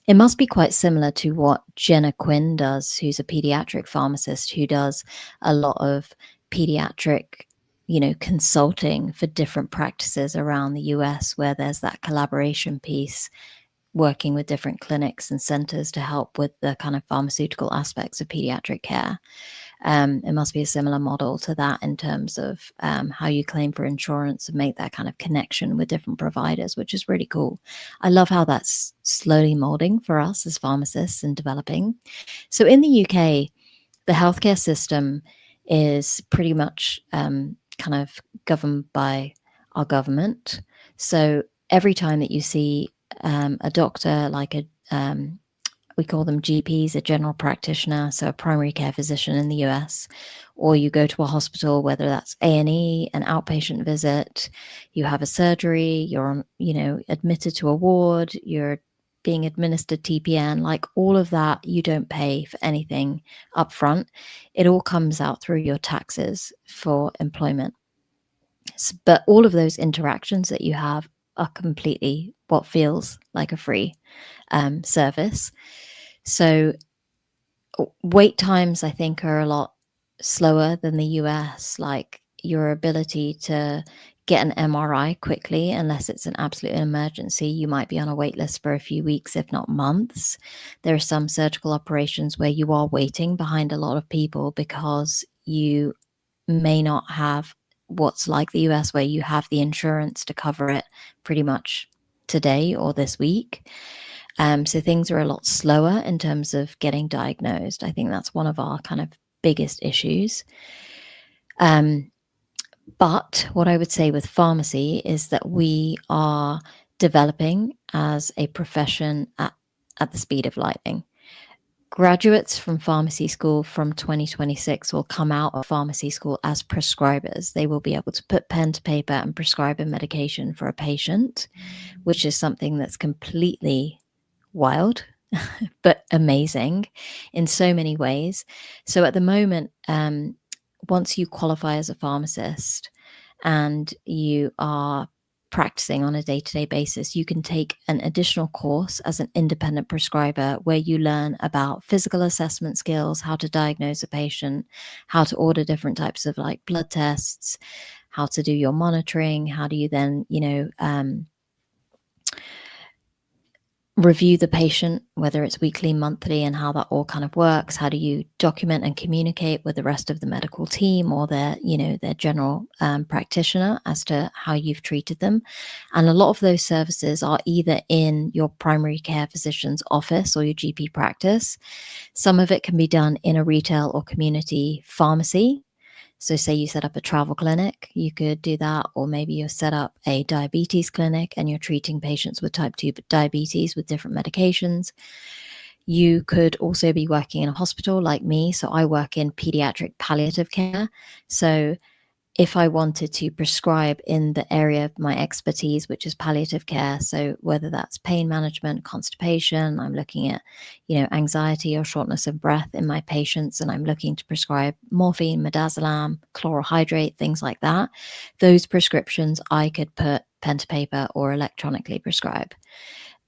It must be quite similar to what Jenna Quinn does, who's a pediatric pharmacist who does a lot of pediatric consulting for different practices around the US, where there's that collaboration piece, working with different clinics and centers to help with the kind of pharmaceutical aspects of pediatric care. It must be a similar model to that in terms of how you claim for insurance and make that kind of connection with different providers, which is really cool. I love how that's slowly molding for us as pharmacists and developing. So in the UK, the healthcare system is pretty much kind of governed by our government. So every time that you see a doctor, like we call them GPs, a general practitioner, so a primary care physician in the US, or you go to a hospital, whether that's A&E, an outpatient visit, you have a surgery, you're admitted to a ward, you're being administered TPN, like all of that, you don't pay for anything up front. It all comes out through your taxes for employment. But all of those interactions that you have are completely what feels like a free service. So wait times, I think, are a lot slower than the US. Like your ability to get an MRI quickly, unless it's an absolute emergency. You might be on a wait list for a few weeks, if not months. There are some surgical operations where you are waiting behind a lot of people because you may not have what's like the US, where you have the insurance to cover it pretty much today or this week. So things are a lot slower in terms of getting diagnosed. I think that's one of our kind of biggest issues. But what I would say with pharmacy is that we are developing as a profession at the speed of lightning. Graduates from pharmacy school from 2026 will come out of pharmacy school as prescribers. They will be able to put pen to paper and prescribe a medication for a patient, which is something that's completely wild, but amazing in so many ways. So at the moment, once you qualify as a pharmacist and you are practicing on a day-to-day basis, you can take an additional course as an independent prescriber where you learn about physical assessment skills, how to diagnose a patient, how to order different types of like blood tests, how to do your monitoring, how do you then, review the patient, whether it's weekly, monthly, and how that all kind of works. How do you document and communicate with the rest of the medical team or their general practitioner as to how you've treated them? And a lot of those services are either in your primary care physician's office or your GP practice. Some of it can be done in a retail or community pharmacy. So say you set up a travel clinic, you could do that, or maybe you set up a diabetes clinic and you're treating patients with type 2 diabetes with different medications. You could also be working in a hospital like me. So I work in pediatric palliative care. So if I wanted to prescribe in the area of my expertise, which is palliative care, so whether that's pain management, constipation, I'm looking at, anxiety or shortness of breath in my patients, and I'm looking to prescribe morphine, midazolam, chlorohydrate, things like that. Those prescriptions I could put pen to paper or electronically prescribe.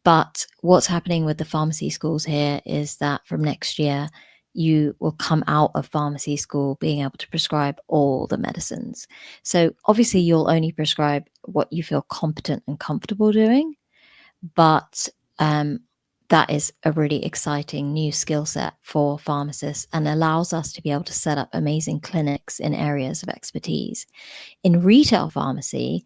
But what's happening with the pharmacy schools here is that from next year, you will come out of pharmacy school being able to prescribe all the medicines. So obviously, you'll only prescribe what you feel competent and comfortable doing. But that is a really exciting new skill set for pharmacists and allows us to be able to set up amazing clinics in areas of expertise. In retail pharmacy,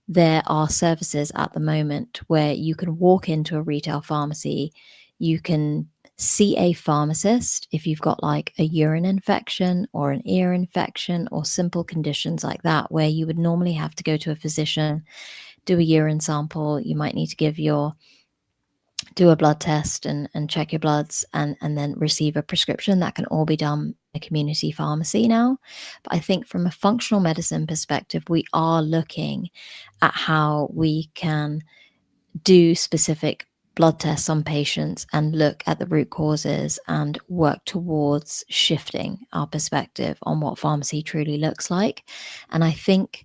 there are services at the moment where you can walk into a retail pharmacy, you can see a pharmacist if you've got like a urine infection or an ear infection or simple conditions like that, where you would normally have to go to a physician, do a urine sample, you might need to do a blood test and check your bloods and then receive a prescription. That can all be done in a community pharmacy now. But I think from a functional medicine perspective, we are looking at how we can do specific blood tests on patients and look at the root causes and work towards shifting our perspective on what pharmacy truly looks like. And I think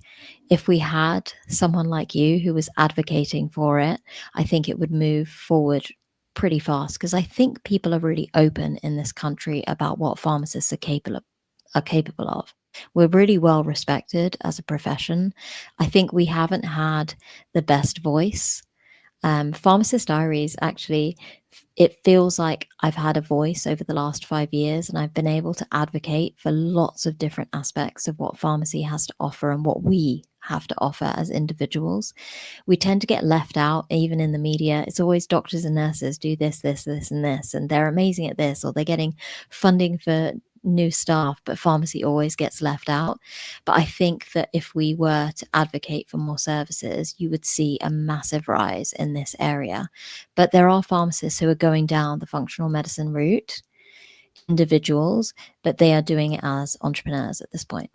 if we had someone like you who was advocating for it, I think it would move forward pretty fast, because I think people are really open in this country about what pharmacists are capable of. We're really well respected as a profession. I think we haven't had the best voice. Pharmacist Diaries, actually, it feels like I've had a voice over the last 5 years, and I've been able to advocate for lots of different aspects of what pharmacy has to offer and what we have to offer as individuals. We tend to get left out, even in the media. It's always doctors and nurses do this, this, this, and this, and they're amazing at this, or they're getting funding for new staff, but pharmacy always gets left out. But I think that if we were to advocate for more services, you would see a massive rise in this area. But there are pharmacists who are going down the functional medicine route, individuals, but they are doing it as entrepreneurs at this point.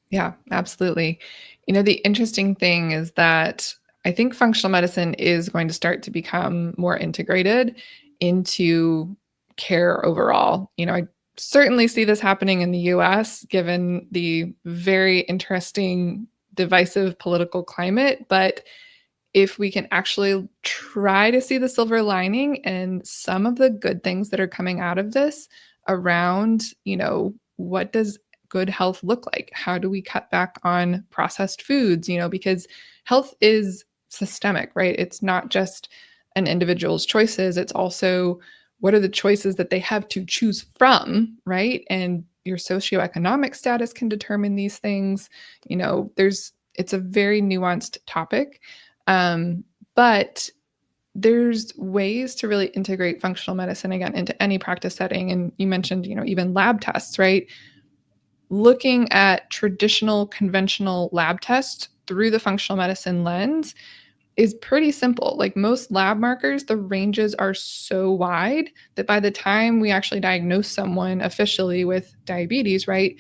Yeah, absolutely. The interesting thing is that I think functional medicine is going to start to become more integrated into care overall. I certainly see this happening in the US, given the very interesting, divisive political climate. But if we can actually try to see the silver lining and some of the good things that are coming out of this around, what does good health look like? How do we cut back on processed foods? Because health is systemic, right? It's not just an individual's choices. It's also what are the choices that they have to choose from, right? And your socioeconomic status can determine these things. It's a very nuanced topic. But there's ways to really integrate functional medicine again into any practice setting. And you mentioned, even lab tests, right? Looking at traditional conventional lab tests through the functional medicine lens is pretty simple. Like most lab markers, the ranges are so wide that by the time we actually diagnose someone officially with diabetes, right,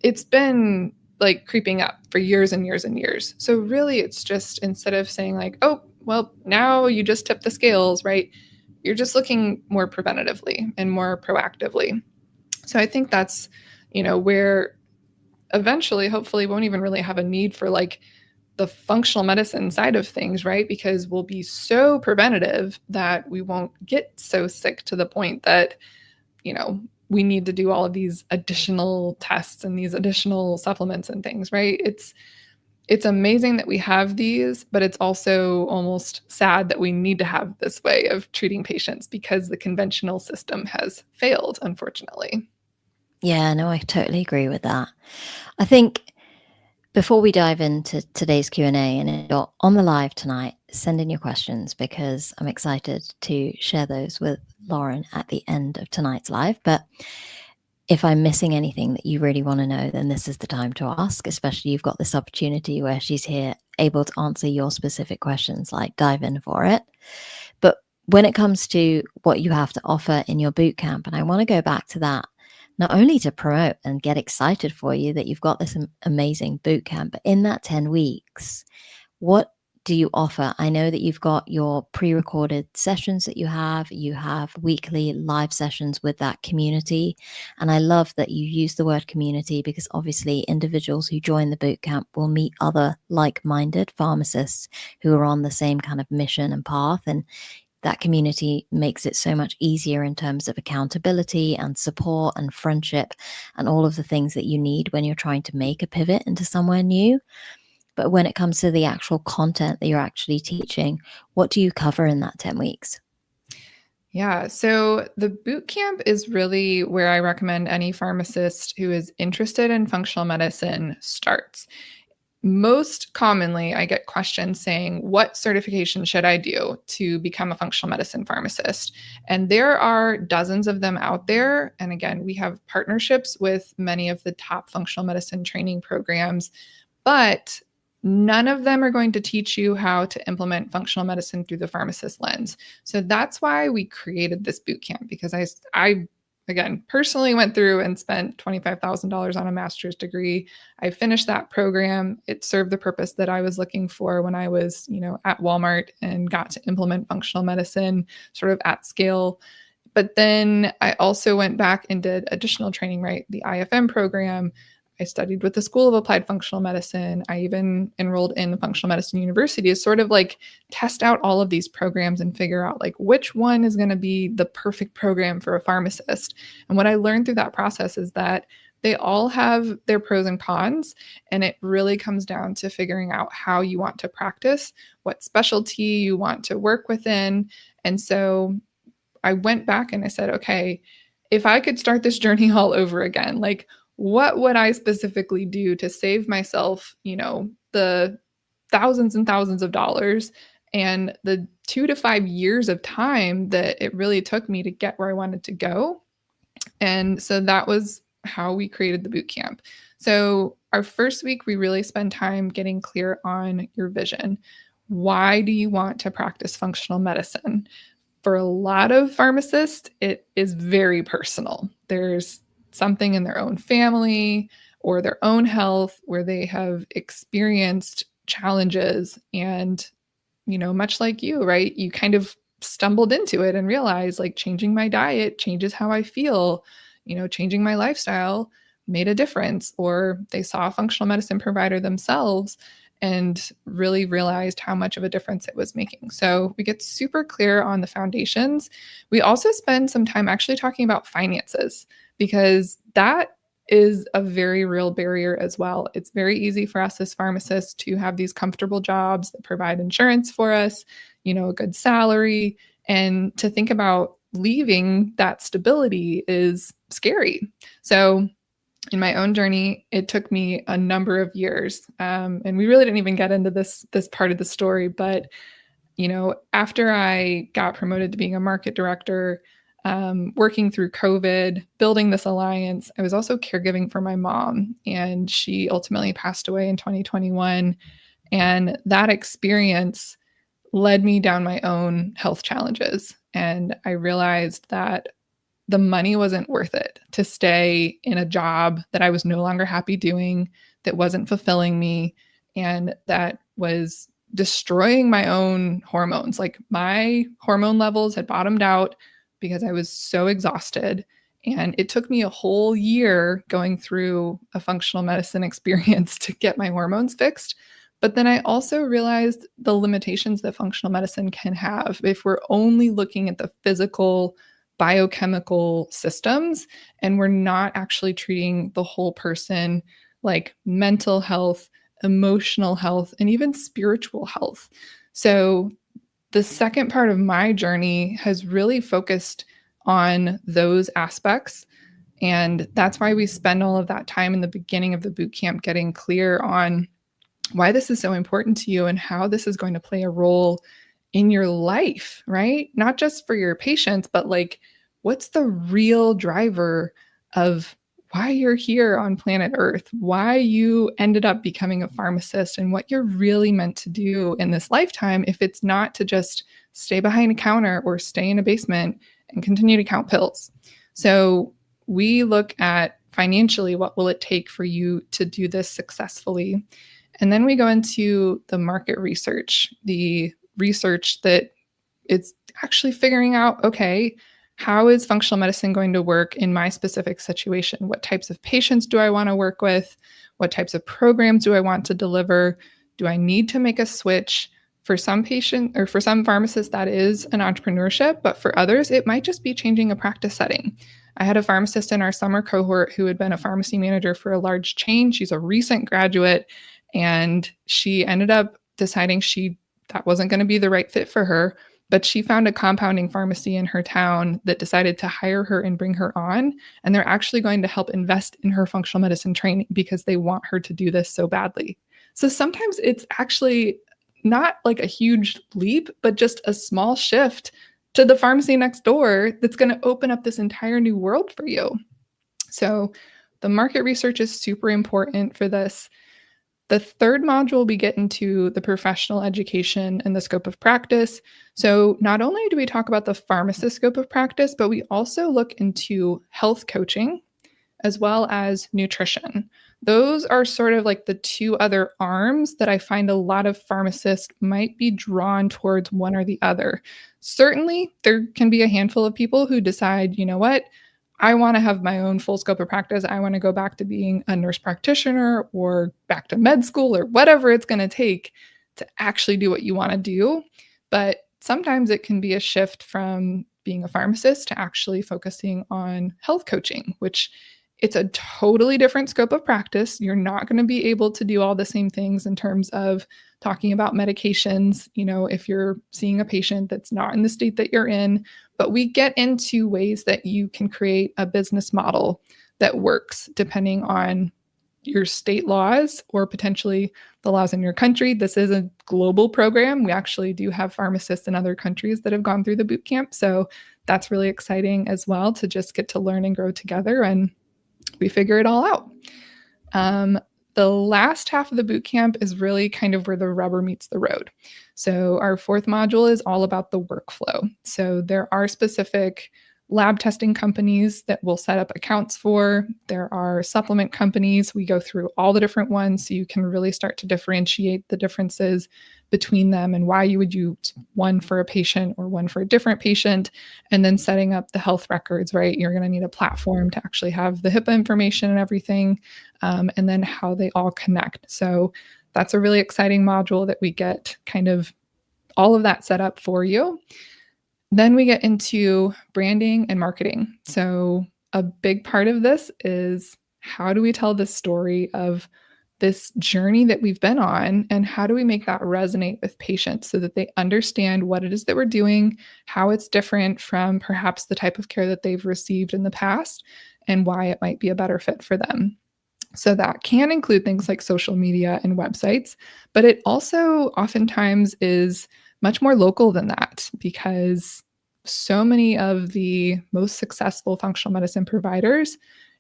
it's been like creeping up for years and years and years. So really it's just instead of saying like, oh, well, now you just tip the scales, right? You're just looking more preventatively and more proactively. So I think that's, where eventually, hopefully, won't even really have a need for like the functional medicine side of things, right? Because we'll be so preventative that we won't get so sick to the point that, we need to do all of these additional tests and these additional supplements and things, right? It's amazing that we have these, but it's also almost sad that we need to have this way of treating patients because the conventional system has failed, unfortunately. Yeah, no, I totally agree with that. I think before we dive into today's Q&A, and if you're on the live tonight, send in your questions because I'm excited to share those with Lauren at the end of tonight's live. But if I'm missing anything that you really want to know, then this is the time to ask, especially you've got this opportunity where she's here able to answer your specific questions, like dive in for it. But when it comes to what you have to offer in your boot camp, and I want to go back to that, not only to promote and get excited for you that you've got this amazing boot camp, but in that 10 weeks, what do you offer? I know that you've got your pre-recorded sessions that you have weekly live sessions with that community. And I love that you use the word community because obviously individuals who join the boot camp will meet other like-minded pharmacists who are on the same kind of mission and path. And that community makes it so much easier in terms of accountability and support and friendship and all of the things that you need when you're trying to make a pivot into somewhere new. But when it comes to the actual content that you're actually teaching, what do you cover in that 10 weeks? Yeah, so the boot camp is really where I recommend any pharmacist who is interested in functional medicine starts. Most commonly, I get questions saying, what certification should I do to become a functional medicine pharmacist? And there are dozens of them out there. And again, we have partnerships with many of the top functional medicine training programs, but none of them are going to teach you how to implement functional medicine through the pharmacist lens. So that's why we created this boot camp, because I again, personally went through and spent $25,000 on a master's degree. I finished that program. It served the purpose that I was looking for when I was, at Walmart and got to implement functional medicine sort of at scale. But then I also went back and did additional training, right? The IFM program. I studied with the School of Applied Functional Medicine. I even enrolled in the Functional Medicine University to sort of like test out all of these programs and figure out like which one is going to be the perfect program for a pharmacist. And what I learned through that process is that they all have their pros and cons, and it really comes down to figuring out how you want to practice, what specialty you want to work within. And so I went back and I said, okay, if I could start this journey all over again, like what would I specifically do to save myself, the thousands and thousands of dollars and the 2 to 5 years of time that it really took me to get where I wanted to go? And so that was how we created the boot camp. So our first week, we really spend time getting clear on your vision. Why do you want to practice functional medicine? For a lot of pharmacists, it is very personal. There's something in their own family or their own health where they have experienced challenges. And, much like you, right? You kind of stumbled into it and realized like changing my diet changes how I feel, changing my lifestyle made a difference. Or they saw a functional medicine provider themselves and really realized how much of a difference it was making. So we get super clear on the foundations. We also spend some time actually talking about finances because that is a very real barrier as well. It's very easy for us as pharmacists to have these comfortable jobs that provide insurance for us, a good salary, and to think about leaving that stability is scary. So in my own journey, it took me a number of years, and we really didn't even get into this part of the story. But after I got promoted to being a market director, working through COVID, building this alliance, I was also caregiving for my mom, and she ultimately passed away in 2021. And that experience led me down my own health challenges. And I realized that the money wasn't worth it to stay in a job that I was no longer happy doing, that wasn't fulfilling me, and that was destroying my own hormones. Like my hormone levels had bottomed out because I was so exhausted. And it took me a whole year going through a functional medicine experience to get my hormones fixed. But then I also realized the limitations that functional medicine can have if we're only looking at the physical biochemical systems and we're not actually treating the whole person, like mental health, emotional health, and even spiritual health. So the second part of my journey has really focused on those aspects. And that's why we spend all of that time in the beginning of the boot camp getting clear on why this is so important to you and how this is going to play a role in your life, right? Not just for your patients, but like what's the real driver of why you're here on planet Earth, why you ended up becoming a pharmacist, and what you're really meant to do in this lifetime if it's not to just stay behind a counter or stay in a basement and continue to count pills. So we look at financially, what will it take for you to do this successfully? And then we go into the market research, the research that it's actually figuring out, okay, how is functional medicine going to work in my specific situation? What types of patients do I want to work with? What types of programs do I want to deliver? Do I need to make a switch? For some patient or for some pharmacists, that is an entrepreneurship, but for others, it might just be changing a practice setting. I had a pharmacist in our summer cohort who had been a pharmacy manager for a large chain. She's a recent graduate, and she ended up deciding that wasn't going to be the right fit for her. But she found a compounding pharmacy in her town that decided to hire her and bring her on. And they're actually going to help invest in her functional medicine training because they want her to do this so badly. So sometimes it's actually not like a huge leap, but just a small shift to the pharmacy next door that's going to open up this entire new world for you. So the market research is super important for this. The third module, we get into the professional education and the scope of practice. So not only do we talk about the pharmacist scope of practice, but we also look into health coaching as well as nutrition. Those are sort of like the two other arms that I find a lot of pharmacists might be drawn towards one or the other. Certainly, there can be a handful of people who decide, you know what, I want to have my own full scope of practice. I want to go back to being a nurse practitioner or back to med school or whatever it's going to take to actually do what you want to do. But sometimes it can be a shift from being a pharmacist to actually focusing on health coaching, which it's a totally different scope of practice. You're not going to be able to do all the same things in terms of talking about medications, if you're seeing a patient that's not in the state that you're in. But we get into ways that you can create a business model that works depending on your state laws or potentially the laws in your country. This is a global program. We actually do have pharmacists in other countries that have gone through the boot camp. So that's really exciting as well, to just get to learn and grow together, and we figure it all out. The last half of the boot camp is really kind of where the rubber meets the road. So our fourth module is all about the workflow. So there are specific lab testing companies that we'll set up accounts for. There are supplement companies. We go through all the different ones so you can really start to differentiate the differences between them and why you would use one for a patient or one for a different patient. And then setting up the health records, right? You're going to need a platform to actually have the HIPAA information and everything, and then how they all connect. So that's a really exciting module that we get kind of all of that set up for you. Then we get into branding and marketing. So a big part of this is how do we tell the story of this journey that we've been on, and how do we make that resonate with patients so that they understand what it is that we're doing, how it's different from perhaps the type of care that they've received in the past, and why it might be a better fit for them. So that can include things like social media and websites, but it also oftentimes is much more local than that, because so many of the most successful functional medicine providers,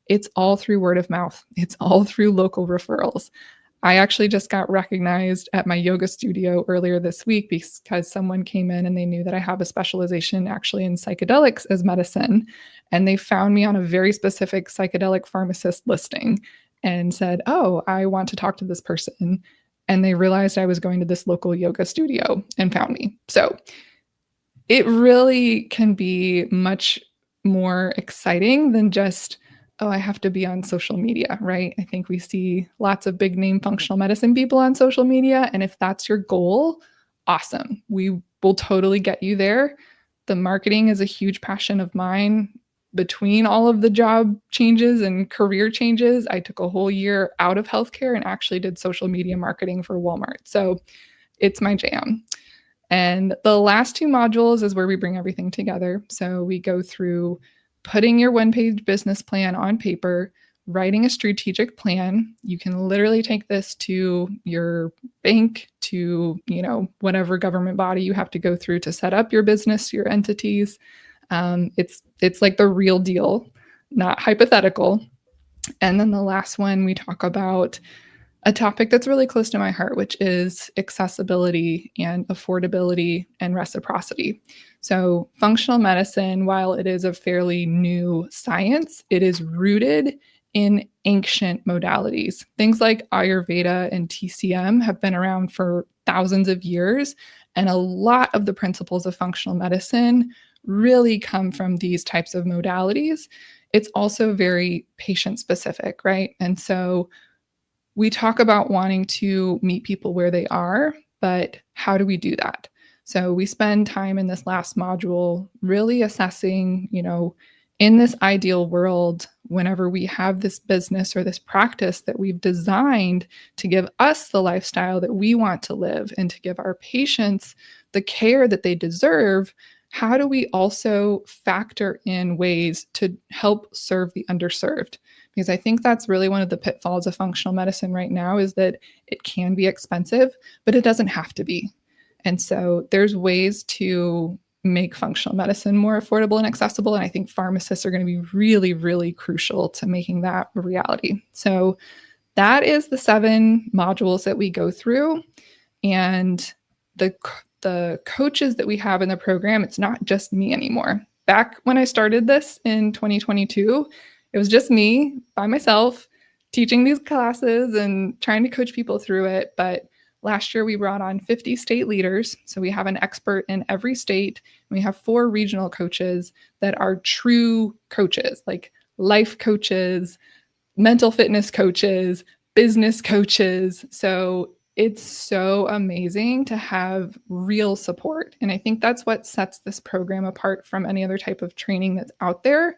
it's all through word of mouth. It's all through local referrals. I actually just got recognized at my yoga studio earlier this week because someone came in and they knew that I have a specialization actually in psychedelics as medicine. And they found me on a very specific psychedelic pharmacist listing and said, "Oh, I want to talk to this person." And they realized I was going to this local yoga studio and found me. So it really can be much more exciting than just, oh, I have to be on social media, right? I think we see lots of big name functional medicine people on social media. And if that's your goal, awesome. We will totally get you there. The marketing is a huge passion of mine. Between all of the job changes and career changes, I took a whole year out of healthcare and actually did social media marketing for Walmart. So it's my jam. And the last two modules is where we bring everything together. So we go through putting your one-page business plan on paper, writing a strategic plan. You can literally take this to your bank, to, whatever government body you have to go through to set up your business, your entities. It's like the real deal, not hypothetical. And then the last one, we talk about a topic that's really close to my heart, which is accessibility and affordability and reciprocity. So, functional medicine, while it is a fairly new science, it is rooted in ancient modalities. Things like Ayurveda and TCM have been around for thousands of years, and a lot of the principles of functional medicine really come from these types of modalities. It's also very patient specific, right? And so, we talk about wanting to meet people where they are, but how do we do that? So we spend time in this last module really assessing, in this ideal world, whenever we have this business or this practice that we've designed to give us the lifestyle that we want to live and to give our patients the care that they deserve, how do we also factor in ways to help serve the underserved? Because I think that's really one of the pitfalls of functional medicine right now, is that it can be expensive, but it doesn't have to be. And so there's ways to make functional medicine more affordable and accessible. And I think pharmacists are going to be really, really crucial to making that a reality. So that is the 7 modules that we go through. And the coaches that we have in the program, it's not just me anymore. Back when I started this in 2022, it was just me by myself teaching these classes and trying to coach people through it. But last year we brought on 50 state leaders. So we have an expert in every state. We have 4 regional coaches that are true coaches, like life coaches, mental fitness coaches, business coaches. So it's so amazing to have real support. And I think that's what sets this program apart from any other type of training that's out there.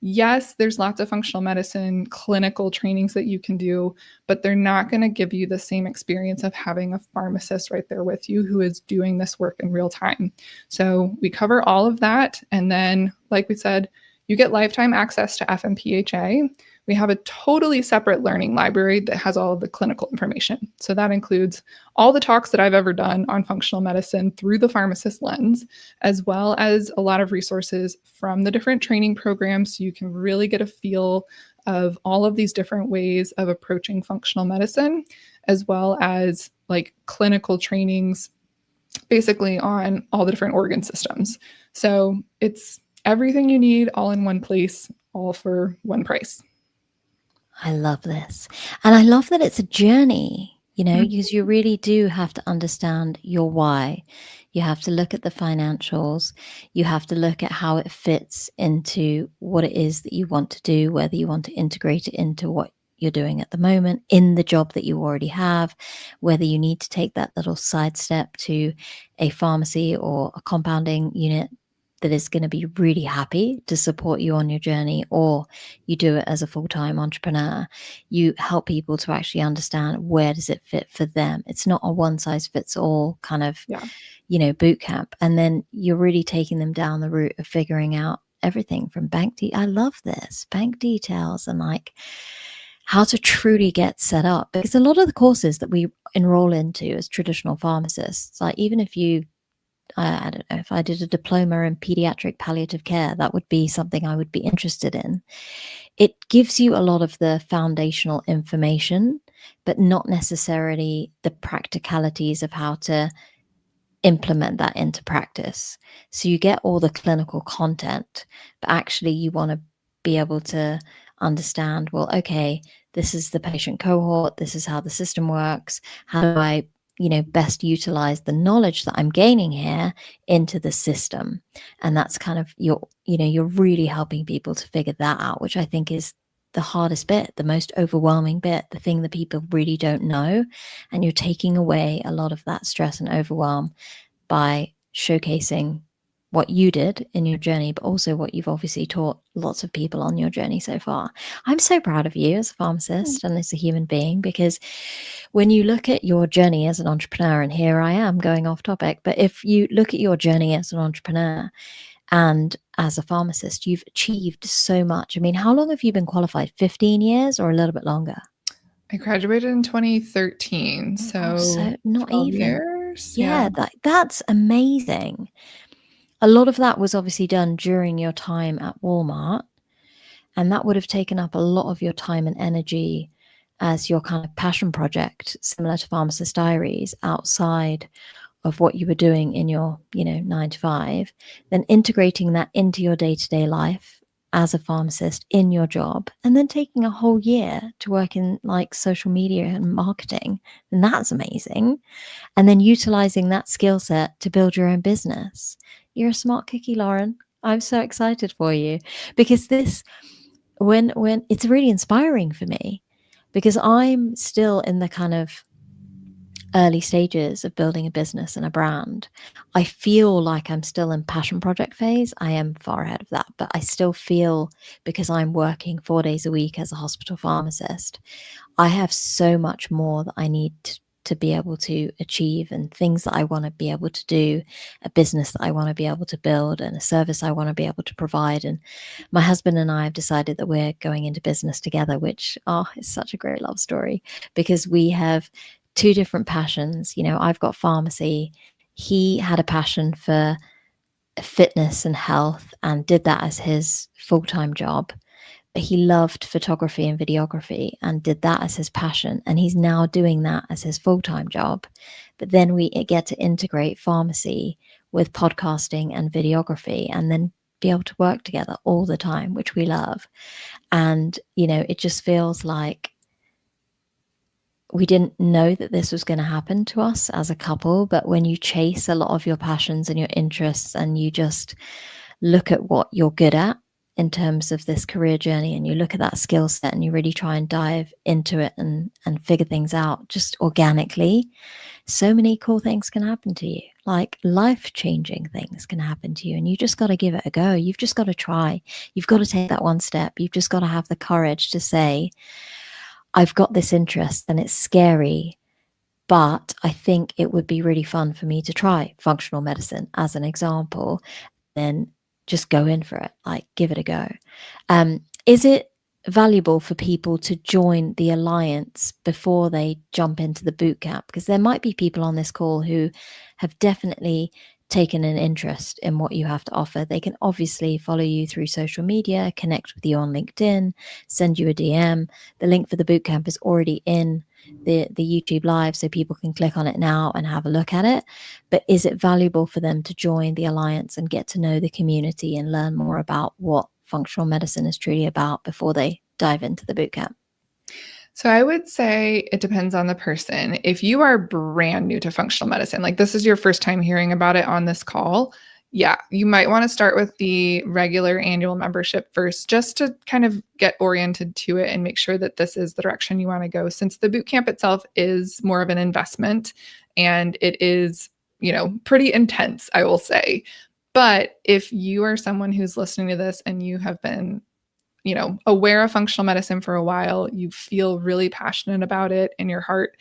Yes, there's lots of functional medicine clinical trainings that you can do, but they're not going to give you the same experience of having a pharmacist right there with you who is doing this work in real time. So we cover all of that. And then, like we said, you get lifetime access to FMPHA. We have a totally separate learning library that has all of the clinical information. So that includes all the talks that I've ever done on functional medicine through the pharmacist lens, as well as a lot of resources from the different training programs. So you can really get a feel of all of these different ways of approaching functional medicine, as well as like clinical trainings, basically on all the different organ systems. So it's everything you need all in one place, all for one price. I love this. And I love that it's a journey, Mhm. because you really do have to understand your why. You have to look at the financials. You have to look at how it fits into what it is that you want to do, whether you want to integrate it into what you're doing at the moment in the job that you already have, whether you need to take that little sidestep to a pharmacy or a compounding unit. that is going to be really happy to support you on your journey, or you do it as a full-time entrepreneur. You help people to actually understand where does it fit for them. It's not a one-size-fits-all kind of, boot camp. And then you're really taking them down the route of figuring out everything from I love this, bank details, and like how to truly get set up. Because a lot of the courses that we enroll into as traditional pharmacists, like even if you I don't know, if I did a diploma in pediatric palliative care, that would be something I would be interested in. It gives you a lot of the foundational information, but not necessarily the practicalities of how to implement that into practice. So you get all the clinical content, but actually you want to be able to understand, well, okay, this is the patient cohort, this is how the system works. How do I, best utilize the knowledge that I'm gaining here into the system? And that's kind of you're really helping people to figure that out, which I think is the hardest bit, the most overwhelming bit, the thing that people really don't know. And you're taking away a lot of that stress and overwhelm by showcasing what you did in your journey, but also what you've obviously taught lots of people on your journey so far. I'm so proud of you as a pharmacist and as a human being, because when you look at your journey as an entrepreneur, and here I am going off topic, but if you look at your journey as an entrepreneur and as a pharmacist, you've achieved so much. I mean, how long have you been qualified? 15 years or a little bit longer? I graduated in 2013, so not 12 even. years. Yeah, that's amazing. A lot of that was obviously done during your time at Walmart, and that would have taken up a lot of your time and energy as your kind of passion project, similar to Pharmacist Diaries, outside of what you were doing in your, 9 to 5, then integrating that into your day-to-day life as a pharmacist in your job, and then taking a whole year to work in like social media and marketing. And that's amazing. And then utilizing that skill set to build your own business. You're a smart cookie, Lauren. I'm so excited for you, because when it's really inspiring for me, because I'm still in the kind of early stages of building a business and a brand. I feel like I'm still in passion project phase. I am far ahead of that, but I still feel, because I'm working 4 days a week as a hospital pharmacist, I have so much more that I need to be able to achieve, and things that I want to be able to do, a business that I want to be able to build, and a service I want to be able to provide. And my husband and I have decided that we're going into business together, which is such a great love story, because we have two different passions. I've got pharmacy. He had a passion for fitness and health and did that as his full-time job. He loved photography and videography and did that as his passion. And he's now doing that as his full-time job. But then we get to integrate pharmacy with podcasting and videography, and then be able to work together all the time, which we love. And, it just feels like we didn't know that this was going to happen to us as a couple. But when you chase a lot of your passions and your interests, and you just look at what you're good at in terms of this career journey, and you look at that skill set, and you really try and dive into it and figure things out just organically, so many cool things can happen to you. Like life-changing things can happen to you, and you just got to give it a go. You've just got to try. You've got to take that one step. You've just got to have the courage to say, I've got this interest and it's scary, but I think it would be really fun for me to try functional medicine as an example. Then just go in for it, like give it a go. Is it valuable for people to join the alliance before they jump into the boot camp? Because there might be people on this call who have definitely taken an interest in what you have to offer. They can obviously follow you through social media, connect with you on LinkedIn, send you a DM. The link for the bootcamp is already in the YouTube live, so people can click on it now and have a look at it. But is it valuable for them to join the alliance and get to know the community and learn more about what functional medicine is truly about before they dive into the bootcamp? So I would say it depends on the person. If you are brand new to functional medicine, like this is your first time hearing about it on this call, yeah, you might want to start with the regular annual membership first, just to kind of get oriented to it and make sure that this is the direction you want to go, since the bootcamp itself is more of an investment and it is, pretty intense, I will say. But if you are someone who's listening to this and you have been, aware of functional medicine for a while, you feel really passionate about it in your heart,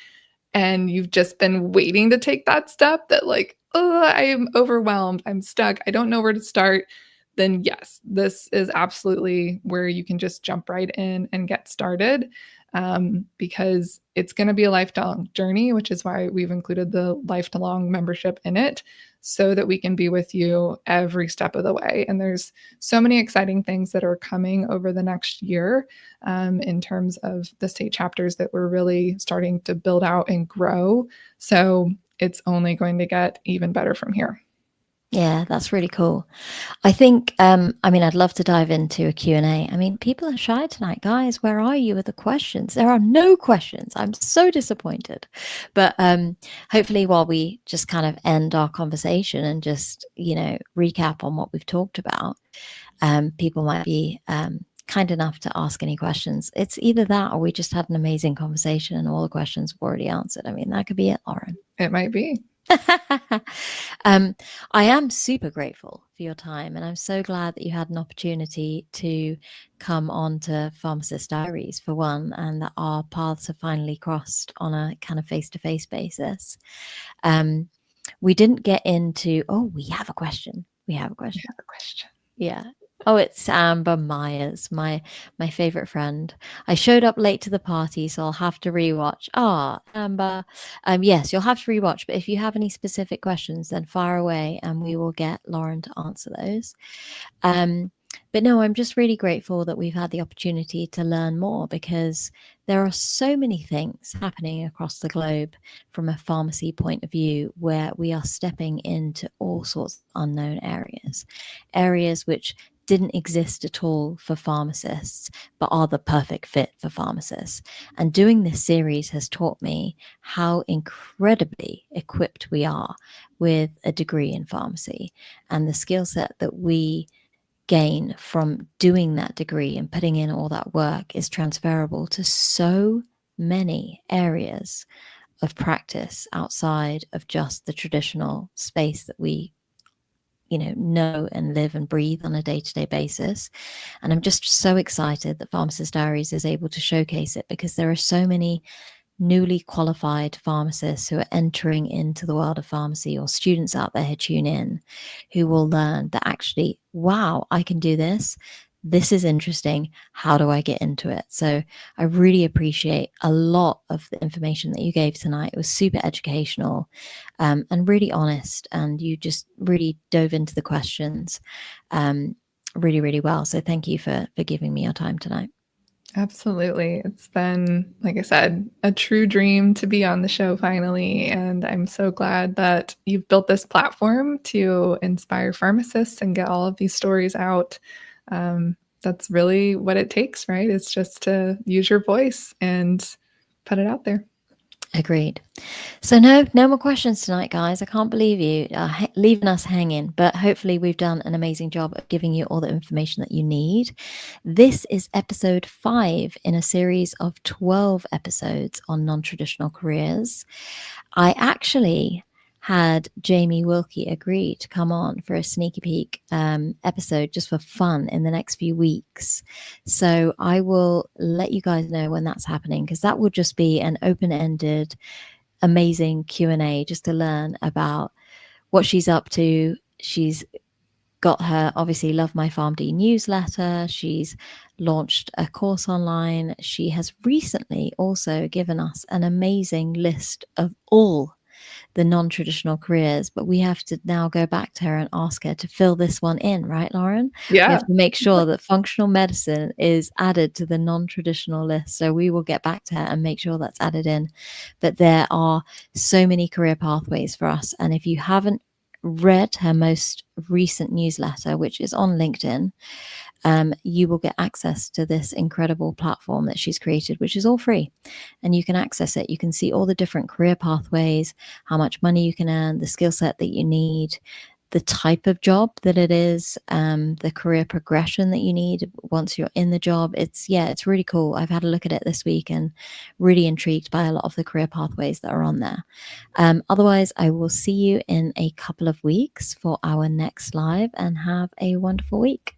and you've just been waiting to take that step that like, oh, I am overwhelmed, I'm stuck, I don't know where to start, then yes, this is absolutely where you can just jump right in and get started, because it's going to be a lifelong journey, which is why we've included the lifelong membership in it, so that we can be with you every step of the way. And there's so many exciting things that are coming over the next year, in terms of the state chapters that we're really starting to build out and grow. So it's only going to get even better from here. Yeah, that's really cool. I think, I'd love to dive into a Q&A. I mean, people are shy tonight. Guys, where are you with the questions? There are no questions. I'm so disappointed. But hopefully while we just kind of end our conversation and just, recap on what we've talked about, people might be kind enough to ask any questions. It's either that or we just had an amazing conversation and all the questions were already answered. I mean, that could be it, Lauren. It might be. I am super grateful for your time, and I'm so glad that you had an opportunity to come on to Pharmacist Diaries for one, and that our paths have finally crossed on a kind of face-to-face basis. We didn't get into, we have a question. Yeah. Oh, it's Amber Myers, my favorite friend. I showed up late to the party, so I'll have to rewatch. Amber. Yes, you'll have to rewatch, but if you have any specific questions, then fire away and we will get Lauren to answer those. But no, I'm just really grateful that we've had the opportunity to learn more, because there are so many things happening across the globe from a pharmacy point of view, where we are stepping into all sorts of unknown areas which didn't exist at all for pharmacists, but are the perfect fit for pharmacists. And doing this series has taught me how incredibly equipped we are with a degree in pharmacy, and the skill set that we gain from doing that degree and putting in all that work is transferable to so many areas of practice outside of just the traditional space that we know and live and breathe on a day-to-day basis. And I'm just so excited that Pharmacist Diaries is able to showcase it, because there are so many newly qualified pharmacists who are entering into the world of pharmacy, or students out there who tune in, who will learn that actually, wow, I can do this. This is interesting. How do I get into it? So I really appreciate a lot of the information that you gave tonight. It was super educational, and really honest. And you just really dove into the questions really, really well. So thank you for giving me your time tonight. Absolutely. It's been, like I said, a true dream to be on the show finally. And I'm so glad that you've built this platform to inspire pharmacists and get all of these stories out. That's really what it takes, right? It's just to use your voice and put it out there. Agreed. So no more questions tonight, guys. I can't believe you leaving us hanging, but hopefully we've done an amazing job of giving you all the information that you need. This is episode 5 in a series of 12 episodes on non-traditional careers. I actually had Jamie Wilkie agree to come on for a sneaky peek episode just for fun in the next few weeks. So I will let you guys know when that's happening, because that will just be an open-ended, amazing Q&A just to learn about what she's up to. She's got her, obviously, Love My PharmD newsletter. She's launched a course online. She has recently also given us an amazing list of all the non-traditional careers, but we have to now go back to her and ask her to fill this one in, right, Lauren? Yeah. We have to make sure that functional medicine is added to the non-traditional list. So we will get back to her and make sure that's added in. But there are so many career pathways for us. And if you haven't read her most recent newsletter, which is on LinkedIn, you will get access to this incredible platform that she's created, which is all free, and you can access it. You can see all the different career pathways, how much money you can earn, the skill set that you need, the type of job that it is, the career progression that you need once you're in the job. It's really cool. I've had a look at it this week and really intrigued by a lot of the career pathways that are on there. Otherwise, I will see you in a couple of weeks for our next live, and have a wonderful week.